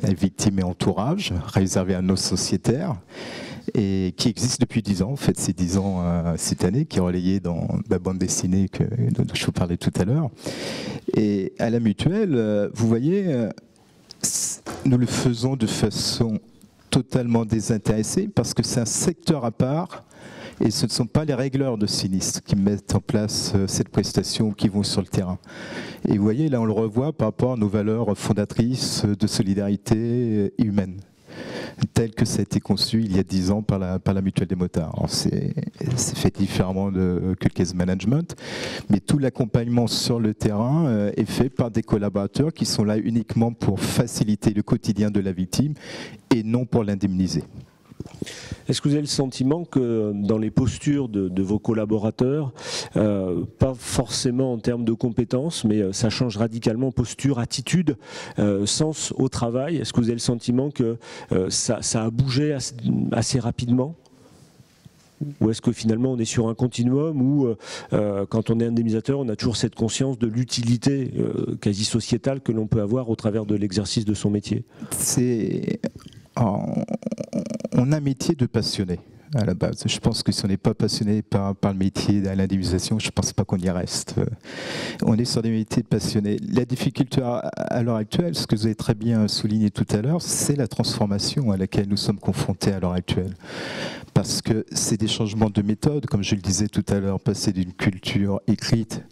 Victimes et Entourage, réservé à nos sociétaires, et qui existe depuis 10 ans. En fait, c'est 10 ans cette année, qui est relayé dans la bande dessinée dont je vous parlais tout à l'heure. Et à la mutuelle, vous voyez, nous le faisons de façon totalement désintéressée parce que c'est un secteur à part et ce ne sont pas les régleurs de sinistres qui mettent en place cette prestation ou qui vont sur le terrain. Et vous voyez, là on le revoit par rapport à nos valeurs fondatrices de solidarité humaine, tel que ça a été conçu il y a 10 ans par la mutuelle des motards. C'est fait différemment que le case management, mais tout l'accompagnement sur le terrain est fait par des collaborateurs qui sont là uniquement pour faciliter le quotidien de la victime et non pour l'indemniser. Est-ce que vous avez le sentiment que dans les postures de vos collaborateurs, pas forcément en termes de compétences, mais ça change radicalement posture, attitude, sens au travail? Est-ce que vous avez le sentiment que ça a bougé assez rapidement? Ou est-ce que finalement on est sur un continuum où quand on est indemnisateur, on a toujours cette conscience de l'utilité quasi sociétale que l'on peut avoir au travers de l'exercice de son métier? On a un métier de passionné à la base. Je pense que si on n'est pas passionné par le métier de l'indemnisation, je ne pense pas qu'on y reste. On est sur des métiers de passionnés. La difficulté à l'heure actuelle, ce que vous avez très bien souligné tout à l'heure, c'est la transformation à laquelle nous sommes confrontés à l'heure actuelle. Parce que c'est des changements de méthode, comme je le disais tout à l'heure, passer d'une culture écrite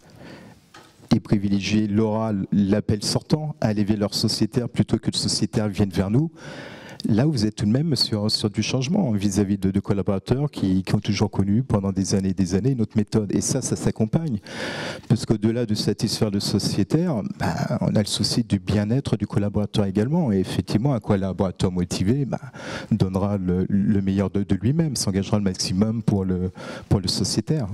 et privilégier l'oral, l'appel sortant, à aller vers leur sociétaire plutôt que le sociétaire vienne vers nous. Là où vous êtes tout de même sur du changement vis-à-vis de collaborateurs qui ont toujours connu pendant des années notre méthode. Et ça s'accompagne. Parce qu'au-delà de satisfaire le sociétaire, on a le souci du bien-être du collaborateur également. Et effectivement, un collaborateur motivé donnera le meilleur de lui-même, s'engagera le maximum pour le sociétaire.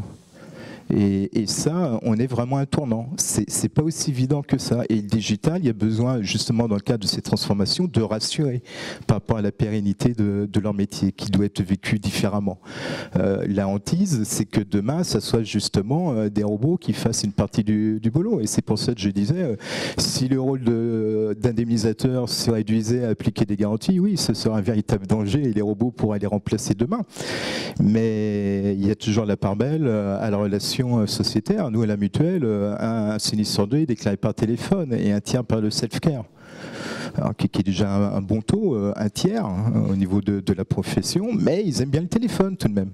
Et ça, on est vraiment à un tournant. C'est pas aussi évident que ça. Et le digital, il y a besoin, justement, dans le cadre de ces transformations, de rassurer par rapport à la pérennité de leur métier, qui doit être vécu différemment. La hantise, c'est que demain, ça soit justement des robots qui fassent une partie du boulot. Et c'est pour ça que je disais, si le rôle d'indemnisateur se réduisait à appliquer des garanties, oui, ce serait un véritable danger et les robots pourraient les remplacer demain. Mais il y a toujours la part belle à la relation sociétaire. Nous, à la mutuelle, un sinistre sur deux est déclaré par téléphone et un tiers par le self-care. Qui est déjà un bon taux, un tiers au niveau de la profession, mais ils aiment bien le téléphone tout de même.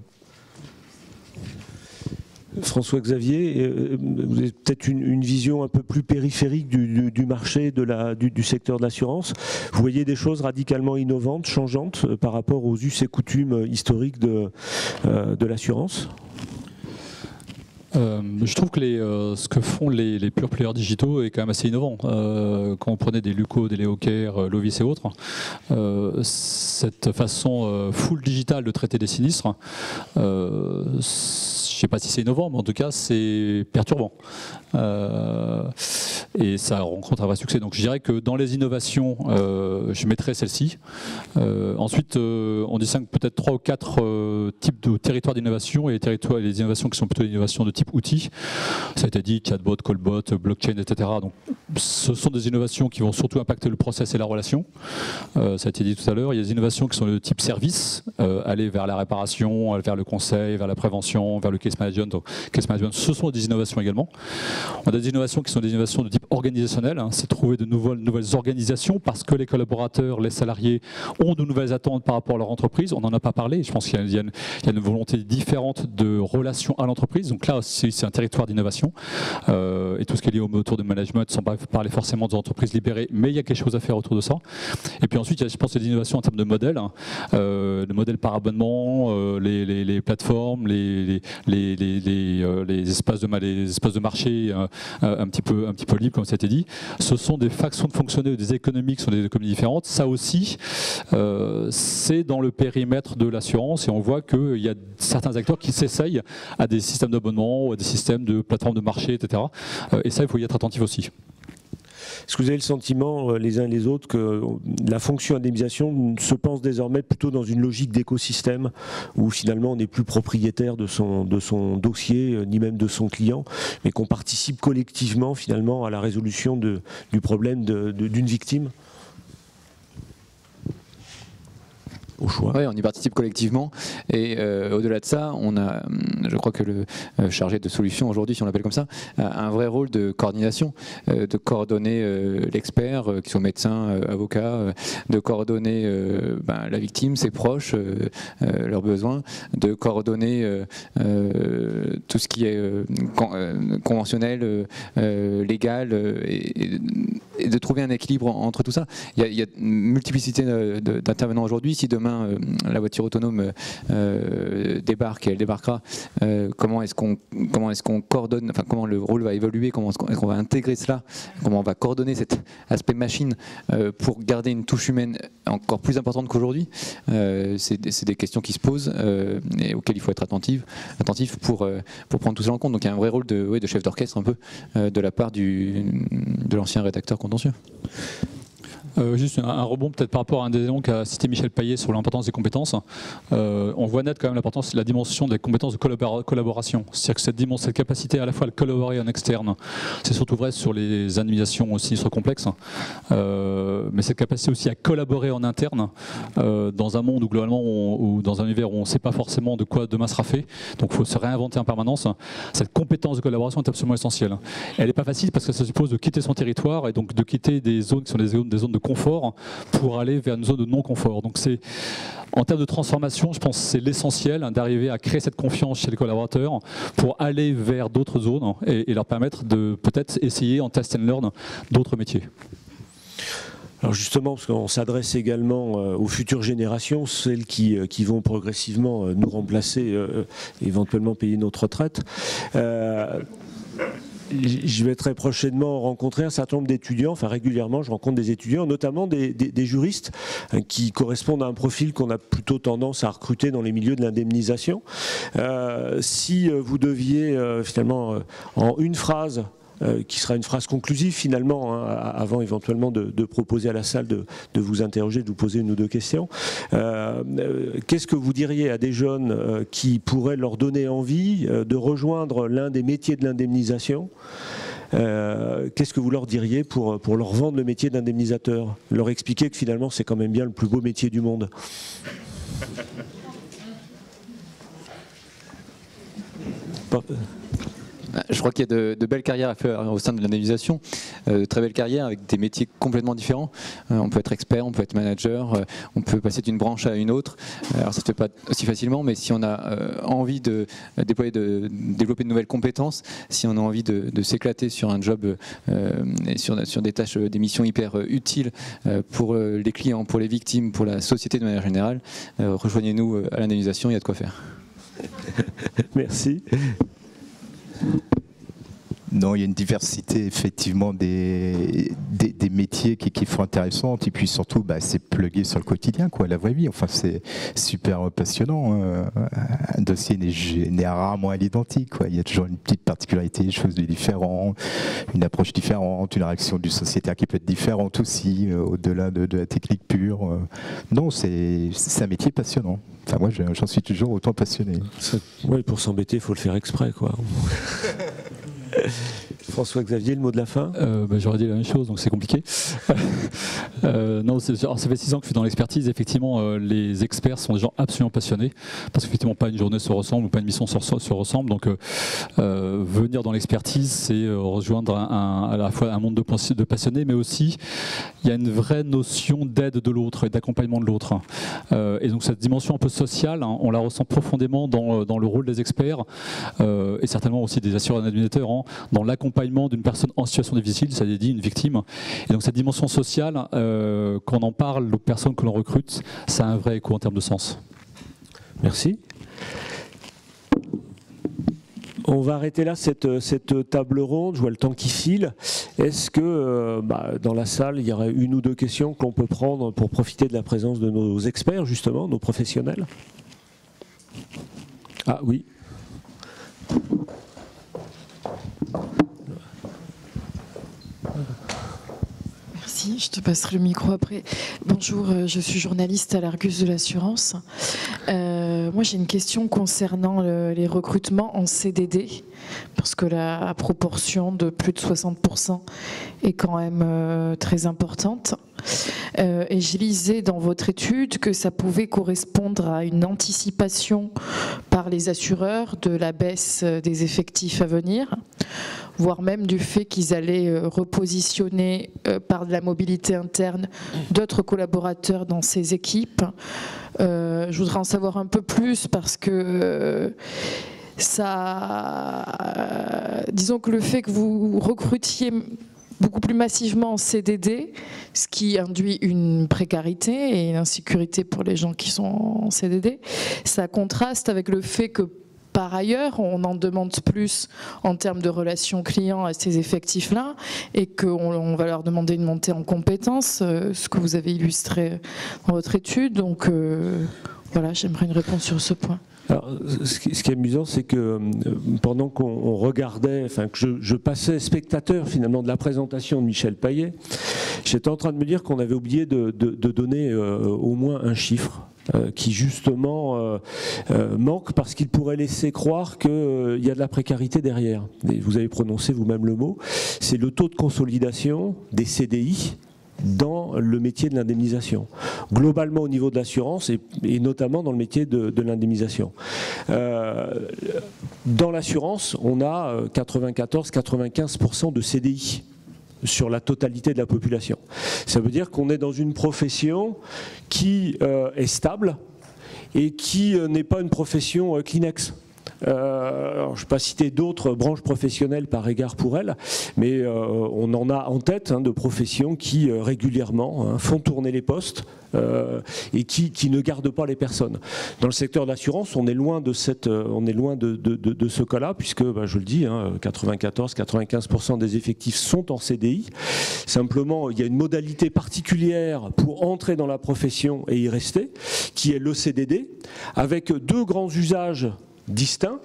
François-Xavier, vous avez peut-être une vision un peu plus périphérique du marché, du secteur de l'assurance. Vous voyez des choses radicalement innovantes, changeantes par rapport aux us et coutumes historiques de l'assurance ? Je trouve que ce que font les pure players digitaux est quand même assez innovant. Quand on prenait des Luco, des Leocare, Lovis et autres, cette façon full digitale de traiter des sinistres, je ne sais pas si c'est innovant, mais en tout cas c'est perturbant. Et ça rencontre un vrai succès. Donc je dirais que dans les innovations, je mettrais celle-ci. Ensuite, on distingue peut-être 3 ou 4 types de territoires d'innovation et les innovations qui sont plutôt des innovations de type outils. Ça a été dit, chatbot, callbot, blockchain, etc. Donc ce sont des innovations qui vont surtout impacter le process et la relation. Ça a été dit tout à l'heure. Il y a des innovations qui sont de type service, aller vers la réparation, vers le conseil, vers la prévention, vers le case management. Donc, case management, ce sont des innovations également. On a des innovations qui sont des innovations de type organisationnel, c'est trouver de nouvelles organisations parce que les collaborateurs, les salariés ont de nouvelles attentes par rapport à leur entreprise. On n'en a pas parlé, je pense qu'il y a une volonté différente de relation à l'entreprise. Donc là, c'est un territoire d'innovation et tout ce qui est lié au autour de management sans pas parler forcément des entreprises libérées, mais il y a quelque chose à faire autour de ça. Et puis ensuite, il y a, je pense, des innovations en termes de modèles, le modèle par abonnement, les plateformes, les espaces de marché un petit peu libres, comme ça a été dit. Ce sont des façons de fonctionner, des économies qui sont des économies différentes. Ça aussi, c'est dans le périmètre de l'assurance, et on voit qu'il y a certains acteurs qui s'essayent à des systèmes d'abonnement, à des systèmes de plateformes de marché, etc. Et ça, il faut y être attentif aussi. Est-ce que vous avez le sentiment, les uns et les autres, que la fonction indemnisation se pense désormais plutôt dans une logique d'écosystème, où finalement on n'est plus propriétaire de son dossier, ni même de son client, mais qu'on participe collectivement finalement à la résolution du problème d'une victime ? Au choix. Oui, on y participe collectivement, et au-delà de ça, je crois que le chargé de solution aujourd'hui, si on l'appelle comme ça, a un vrai rôle de coordination, de coordonner l'expert, qui soit médecin, avocat, de coordonner la victime, ses proches, leurs besoins, de coordonner tout ce qui est conventionnel, légal, et de trouver un équilibre entre tout ça. Il y a une multiplicité d'intervenants aujourd'hui. Si demain la voiture autonome débarque, et elle débarquera, comment est-ce qu'on coordonne, enfin comment le rôle va évoluer, comment est-ce qu'on va intégrer cela, comment on va coordonner cet aspect machine pour garder une touche humaine encore plus importante qu'aujourd'hui, c'est des questions qui se posent et auxquelles il faut être attentif pour prendre tout ça en compte. Donc il y a un vrai rôle de chef d'orchestre un peu de la part de l'ancien rédacteur contentieux. Juste un rebond peut-être par rapport à un des éléments qu'a cité Michel Payet sur l'importance des compétences. On voit net quand même la dimension des compétences de collaboration. C'est-à-dire que cette capacité à la fois à collaborer en externe, c'est surtout vrai sur les indemnisations sinistres complexes, mais cette capacité aussi à collaborer en interne dans un monde où globalement, ou dans un univers où on ne sait pas forcément de quoi demain sera fait, donc il faut se réinventer en permanence. Cette compétence de collaboration est absolument essentielle. Elle n'est pas facile parce que ça suppose de quitter son territoire et donc de quitter des zones qui sont des zones de confort pour aller vers une zone de non-confort. Donc c'est, en termes de transformation, je pense que c'est l'essentiel d'arriver à créer cette confiance chez les collaborateurs pour aller vers d'autres zones et leur permettre de peut-être essayer en test and learn d'autres métiers. Alors justement, parce qu'on s'adresse également aux futures générations, celles qui vont progressivement nous remplacer, éventuellement payer notre retraite. Je vais très prochainement rencontrer un certain nombre d'étudiants, enfin régulièrement je rencontre des étudiants, notamment des juristes qui correspondent à un profil qu'on a plutôt tendance à recruter dans les milieux de l'indemnisation. Si vous deviez finalement en une phrase, qui sera une phrase conclusive finalement, avant éventuellement de proposer à la salle de vous interroger, de vous poser une ou deux questions. Qu'est-ce que vous diriez à des jeunes qui pourraient leur donner envie de rejoindre l'un des métiers de l'indemnisation ? Qu'est-ce que vous leur diriez pour leur vendre le métier d'indemnisateur ? Leur expliquer que finalement c'est quand même bien le plus beau métier du monde. Je crois qu'il y a de belles carrières à faire au sein de l'indemnisation, de très belles carrières avec des métiers complètement différents. On peut être expert, on peut être manager, on peut passer d'une branche à une autre. Alors ça ne se fait pas aussi facilement, mais si on a envie de développer de nouvelles compétences, si on a envie de s'éclater sur un job et sur des tâches, des missions hyper utiles pour les clients, pour les victimes, pour la société de manière générale, rejoignez-nous à l'indemnisation, il y a de quoi faire. Merci. Non, il y a une diversité effectivement des métiers qui sont intéressants, et puis surtout c'est plugué sur le quotidien, quoi, la vraie vie. Enfin, c'est super passionnant. Un dossier n'est rarement à l'identique, quoi. Il y a toujours une petite particularité, des choses différentes, une approche différente, une réaction du sociétaire qui peut être différente aussi, au-delà de la technique pure. Non, c'est un métier passionnant. Enfin, moi, j'en suis toujours autant passionné. Oui, pour s'embêter, il faut le faire exprès, quoi. François-Xavier, le mot de la fin? J'aurais dit la même chose, donc c'est compliqué. Non, ça fait 6 ans que je suis dans l'expertise. Effectivement, les experts sont des gens absolument passionnés, parce qu'effectivement, pas une journée se ressemble, ou pas une mission se ressemble. Donc, venir dans l'expertise, c'est rejoindre à la fois un monde de passionnés, mais aussi, il y a une vraie notion d'aide de l'autre et d'accompagnement de l'autre. Et donc, cette dimension un peu sociale, on la ressent profondément dans le rôle des experts, et certainement aussi des assureurs administrateurs, dans l'accompagnement l'accompagnement d'une personne en situation difficile, ça dédie une victime. Et donc cette dimension sociale, quand on en parle aux personnes que l'on recrute, ça a un vrai écho en termes de sens. Merci. On va arrêter là cette table ronde, je vois le temps qui file. Est-ce que dans la salle, il y aurait une ou deux questions que l'on peut prendre pour profiter de la présence de nos experts, justement, nos professionnels? Ah oui. Merci, je te passerai le micro après. Bonjour, je suis journaliste à l'Argus de l'assurance. Moi, j'ai une question concernant les recrutements en CDD, parce que la proportion de plus de 60% est quand même très importante. Et je lisais dans votre étude que ça pouvait correspondre à une anticipation par les assureurs de la baisse des effectifs à venir, voire même du fait qu'ils allaient repositionner par de la mobilité interne d'autres collaborateurs dans ces équipes. Je voudrais en savoir un peu plus parce que disons que le fait que vous recrutiez beaucoup plus massivement en CDD, ce qui induit une précarité et une insécurité pour les gens qui sont en CDD, ça contraste avec le fait que par ailleurs, on en demande plus en termes de relations clients à ces effectifs-là et qu'on va leur demander une montée en compétences, ce que vous avez illustré dans votre étude. Donc voilà, j'aimerais une réponse sur ce point. Alors, ce qui est amusant, c'est que pendant qu'on regardait, enfin que je passais spectateur finalement de la présentation de Michel Payet, j'étais en train de me dire qu'on avait oublié de donner au moins un chiffre. Qui justement manque parce qu'il pourrait laisser croire qu'il y a de la précarité derrière. Et vous avez prononcé vous-même le mot, c'est le taux de consolidation des CDI dans le métier de l'indemnisation, globalement au niveau de l'assurance et notamment dans le métier de l'indemnisation. Dans l'assurance, on a 94-95% de CDI sur la totalité de la population. Ça veut dire qu'on est dans une profession qui est stable et qui n'est pas une profession Kleenex. Alors, je ne vais pas citer d'autres branches professionnelles par égard pour elles, mais on en a en tête de professions qui régulièrement font tourner les postes et qui ne gardent pas les personnes. Dans le secteur de l'assurance, on est loin de ce cas-là, puisque, je le dis, 94-95% des effectifs sont en CDI. Simplement, il y a une modalité particulière pour entrer dans la profession et y rester, qui est le CDD, avec deux grands usages distincts,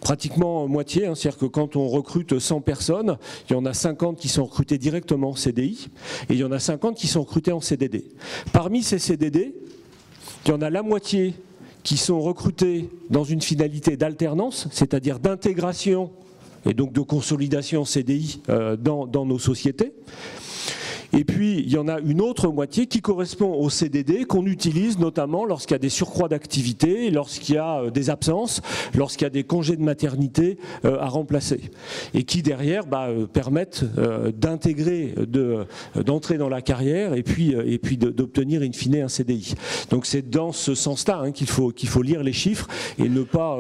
pratiquement moitié, c'est-à-dire que quand on recrute 100 personnes, il y en a 50 qui sont recrutées directement en CDI et il y en a 50 qui sont recrutées en CDD. Parmi ces CDD, il y en a la moitié qui sont recrutés dans une finalité d'alternance, c'est-à-dire d'intégration et donc de consolidation CDI dans nos sociétés. Et puis, il y en a une autre moitié qui correspond au CDD qu'on utilise notamment lorsqu'il y a des surcroîts d'activité, lorsqu'il y a des absences, lorsqu'il y a des congés de maternité à remplacer. Et qui, derrière, permettent d'intégrer, d'entrer dans la carrière et puis d'obtenir in fine un CDI. Donc c'est dans ce sens-là qu'il faut lire les chiffres et ne pas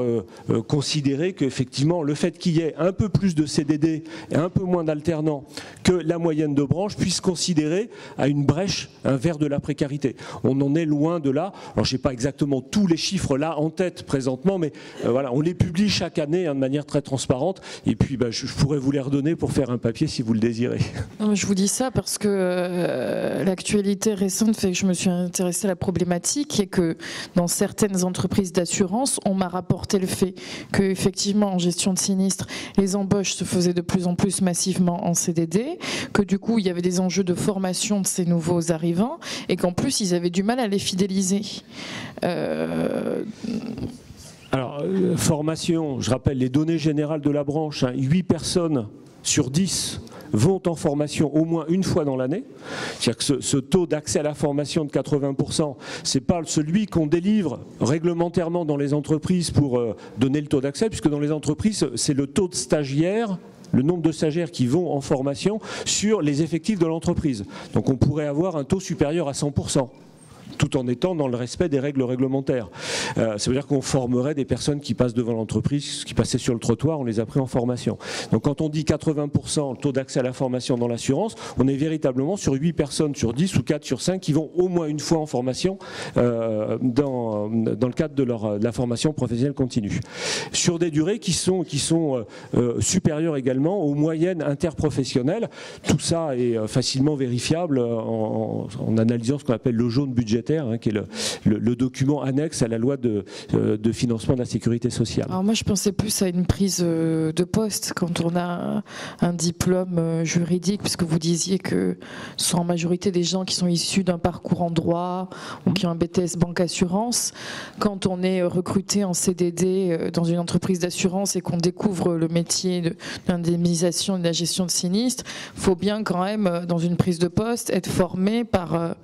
considérer qu'effectivement, le fait qu'il y ait un peu plus de CDD et un peu moins d'alternants que la moyenne de branche puisse considérer à une brèche, un verre de la précarité. On en est loin de là. Alors je n'ai pas exactement tous les chiffres là en tête présentement, mais voilà, on les publie chaque année de manière très transparente. Et puis je pourrais vous les redonner pour faire un papier si vous le désirez. Non, je vous dis ça parce que l'actualité récente fait que je me suis intéressée à la problématique et que dans certaines entreprises d'assurance, on m'a rapporté le fait qu'effectivement en gestion de sinistre, les embauches se faisaient de plus en plus massivement en CDD, que du coup il y avait des enjeux de formation de ces nouveaux arrivants et qu'en plus ils avaient du mal à les fidéliser. Alors, formation, je rappelle les données générales de la branche, 8 personnes sur 10 vont en formation au moins une fois dans l'année. C'est-à-dire que ce taux d'accès à la formation de 80%, c'est pas celui qu'on délivre réglementairement dans les entreprises pour donner le taux d'accès, puisque dans les entreprises, c'est le taux de stagiaires, le nombre de stagiaires qui vont en formation sur les effectifs de l'entreprise. Donc on pourrait avoir un taux supérieur à 100%. tout en étant dans le respect des règles réglementaires. Ça veut dire qu'on formerait des personnes qui passent devant l'entreprise, qui passaient sur le trottoir, on les a pris en formation. Donc quand on dit 80% le taux d'accès à la formation dans l'assurance, on est véritablement sur 8 personnes sur 10 ou 4 sur 5 qui vont au moins une fois en formation dans le cadre de la formation professionnelle continue. Sur des durées qui sont supérieures également aux moyennes interprofessionnelles. Tout ça est facilement vérifiable en analysant ce qu'on appelle le jaune budgétaire, qui est le document annexe à la loi de financement de la sécurité sociale. Alors moi je pensais plus à une prise de poste quand on a un diplôme juridique, puisque vous disiez que ce sont en majorité des gens qui sont issus d'un parcours en droit ou qui ont un BTS banque assurance. Quand on est recruté en CDD dans une entreprise d'assurance et qu'on découvre le métier de l'indemnisation et de la gestion de sinistres, il faut bien quand même dans une prise de poste être formé par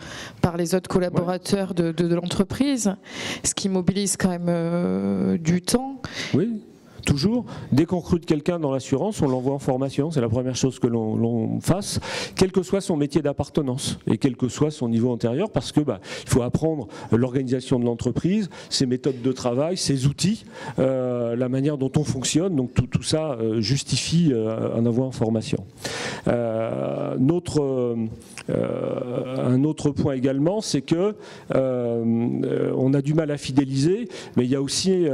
les autres collaborateurs de l'entreprise, ce qui mobilise quand même du temps. Oui. Toujours, dès qu'on recrute quelqu'un dans l'assurance, on l'envoie en formation, c'est la première chose que l'on fasse, quel que soit son métier d'appartenance et quel que soit son niveau antérieur, parce que il faut apprendre l'organisation de l'entreprise, ses méthodes de travail, ses outils, la manière dont on fonctionne, donc tout ça justifie un envoi en formation. Un autre point également, c'est que on a du mal à fidéliser, mais il y a aussi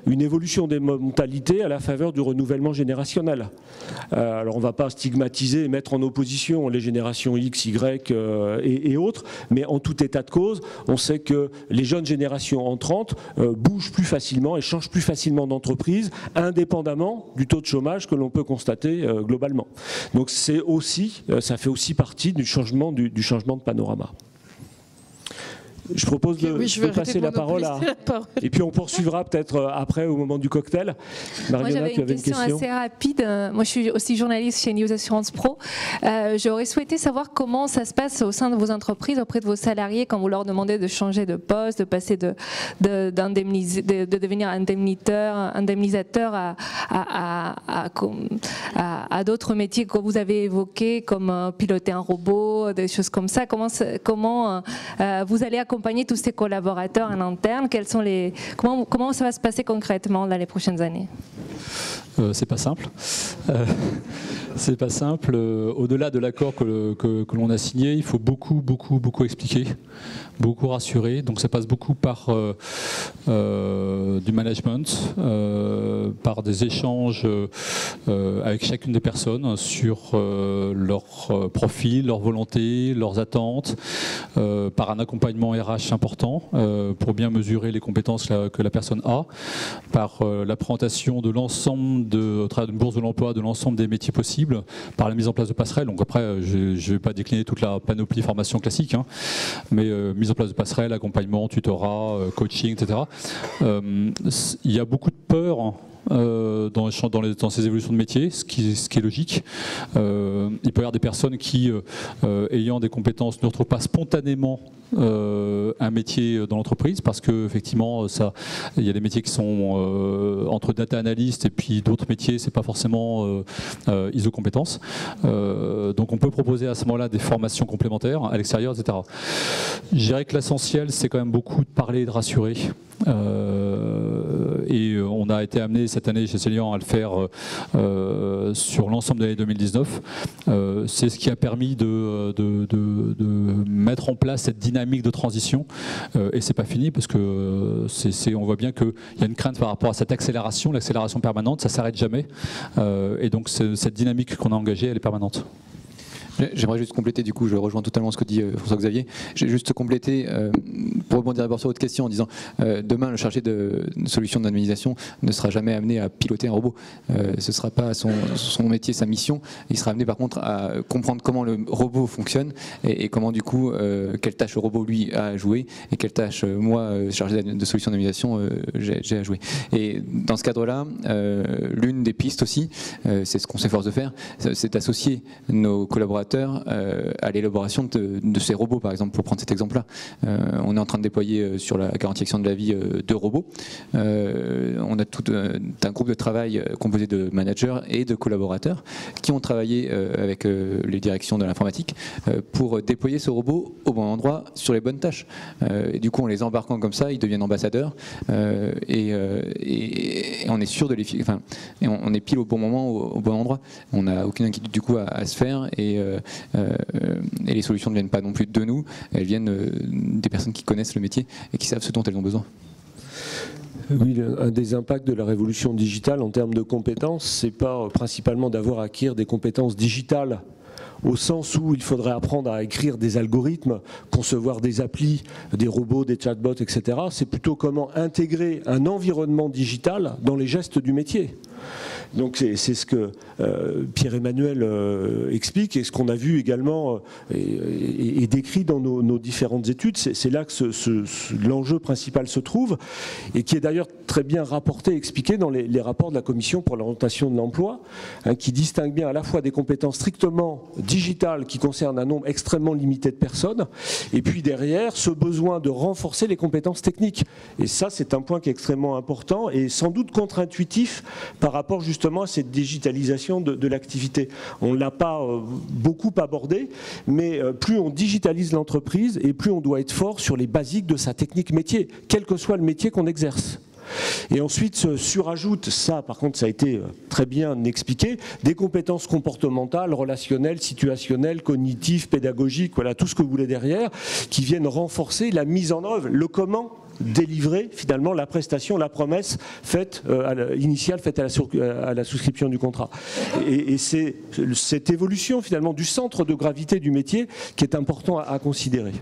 une évolution des mentalités à la faveur du renouvellement générationnel. Alors on ne va pas stigmatiser et mettre en opposition les générations X, Y et autres, mais en tout état de cause, on sait que les jeunes générations entrantes bougent plus facilement et changent plus facilement d'entreprise, indépendamment du taux de chômage que l'on peut constater globalement. Donc ça fait aussi partie du changement de panorama. Je propose de passer la parole à... Et puis on poursuivra peut-être après au moment du cocktail. Mariana, tu avais une question assez rapide. Moi je suis aussi journaliste chez News Assurance Pro. J'aurais souhaité savoir comment ça se passe au sein de vos entreprises, auprès de vos salariés, quand vous leur demandez de changer de poste, de passer de devenir indemnisateur à d'autres métiers que vous avez évoqués, comme piloter un robot, des choses comme ça. Comment vous allez accompagner tous ces collaborateurs en interne? Comment ça va se passer concrètement dans les prochaines années? C'est pas simple. C'est pas simple. Au-delà de l'accord que l'on a signé, il faut beaucoup expliquer, beaucoup rassurer. Donc ça passe beaucoup par du management, par des échanges avec chacune des personnes sur leur profil, leur volonté, leurs attentes, par un accompagnement RH important pour bien mesurer les compétences que la personne a, par la présentation de l'ensemble au travers d'une bourse de l'emploi de l'ensemble des métiers possibles, par la mise en place de passerelles. Donc après, je ne vais pas décliner toute la panoplie formation classique, mais mise en place de passerelles, accompagnement, tutorat, coaching, etc. Il y a beaucoup de peur dans ces évolutions de métier, ce qui est logique. Il peut y avoir des personnes qui, ayant des compétences, ne retrouvent pas spontanément un métier dans l'entreprise, parce que effectivement il y a des métiers qui sont entre data analyst et puis d'autres métiers, c'est pas forcément ISO compétences. Donc on peut proposer à ce moment-là des formations complémentaires à l'extérieur, etc. Je dirais que l'essentiel, c'est quand même beaucoup de parler et de rassurer. Et on a été amené cette année chez Celian à le faire sur l'ensemble de l'année 2019. C'est ce qui a permis de mettre en place cette dynamique de transition, et c'est pas fini, parce que on voit bien qu'il y a une crainte par rapport à cette accélération, l'accélération permanente, ça s'arrête jamais, et donc cette dynamique qu'on a engagée, elle est permanente. J'aimerais juste compléter, du coup je rejoins totalement ce que dit François-Xavier. J'ai juste complété, pour rebondir d'abord sur votre question en disant demain le chargé de solution d'indemnisation ne sera jamais amené à piloter un robot. Ce ne sera pas son métier, sa mission. Il sera amené par contre à comprendre comment le robot fonctionne et comment du coup, quelle tâche le robot lui a à jouer et quelle tâche moi, chargé de solution d'indemnisation, j'ai à jouer. Et dans ce cadre-là, l'une des pistes aussi, c'est ce qu'on s'efforce de faire, c'est d'associer nos collaborateurs collaborateurs à l'élaboration de ces robots, par exemple, pour prendre cet exemple-là. On est en train de déployer sur la garantie action de la vie 2 robots. On a tout un groupe de travail composé de managers et de collaborateurs qui ont travaillé avec les directions de l'informatique pour déployer ce robot au bon endroit sur les bonnes tâches. Et du coup, en les embarquant comme ça, ils deviennent ambassadeurs et on est sûr de les, enfin, et on est pile au bon moment, au bon endroit. On n'a aucune inquiétude du coup à se faire et les solutions ne viennent pas non plus de nous, elles viennent des personnes qui connaissent le métier et qui savent ce dont elles ont besoin. Oui, un des impacts de la révolution digitale en termes de compétences, c'est pas principalement d'avoir à acquérir des compétences digitales au sens où il faudrait apprendre à écrire des algorithmes, concevoir des applis, des robots, des chatbots, etc. C'est plutôt comment intégrer un environnement digital dans les gestes du métier. Donc c'est ce que Pierre-Emmanuel explique et ce qu'on a vu également et décrit dans nos différentes études. C'est là que l'enjeu principal se trouve et qui est d'ailleurs très bien rapporté et expliqué dans les rapports de la Commission pour l'orientation de l'emploi, hein, qui distingue bien à la fois des compétences strictement digitales qui concernent un nombre extrêmement limité de personnes et puis derrière ce besoin de renforcer les compétences techniques. Et ça c'est un point qui est extrêmement important et sans doute contre-intuitif par rapport justement à cette digitalisation de l'activité. On ne l'a pas beaucoup abordé, mais plus on digitalise l'entreprise et plus on doit être fort sur les basiques de sa technique métier, quel que soit le métier qu'on exerce. Et ensuite se surajoute, ça par contre ça a été très bien expliqué, des compétences comportementales, relationnelles, situationnelles, cognitives, pédagogiques, voilà tout ce que vous voulez derrière, qui viennent renforcer la mise en œuvre, le comment délivrer finalement la prestation, la promesse faite initiale faite à la souscription du contrat. Et c'est cette évolution finalement du centre de gravité du métier qui est important à considérer.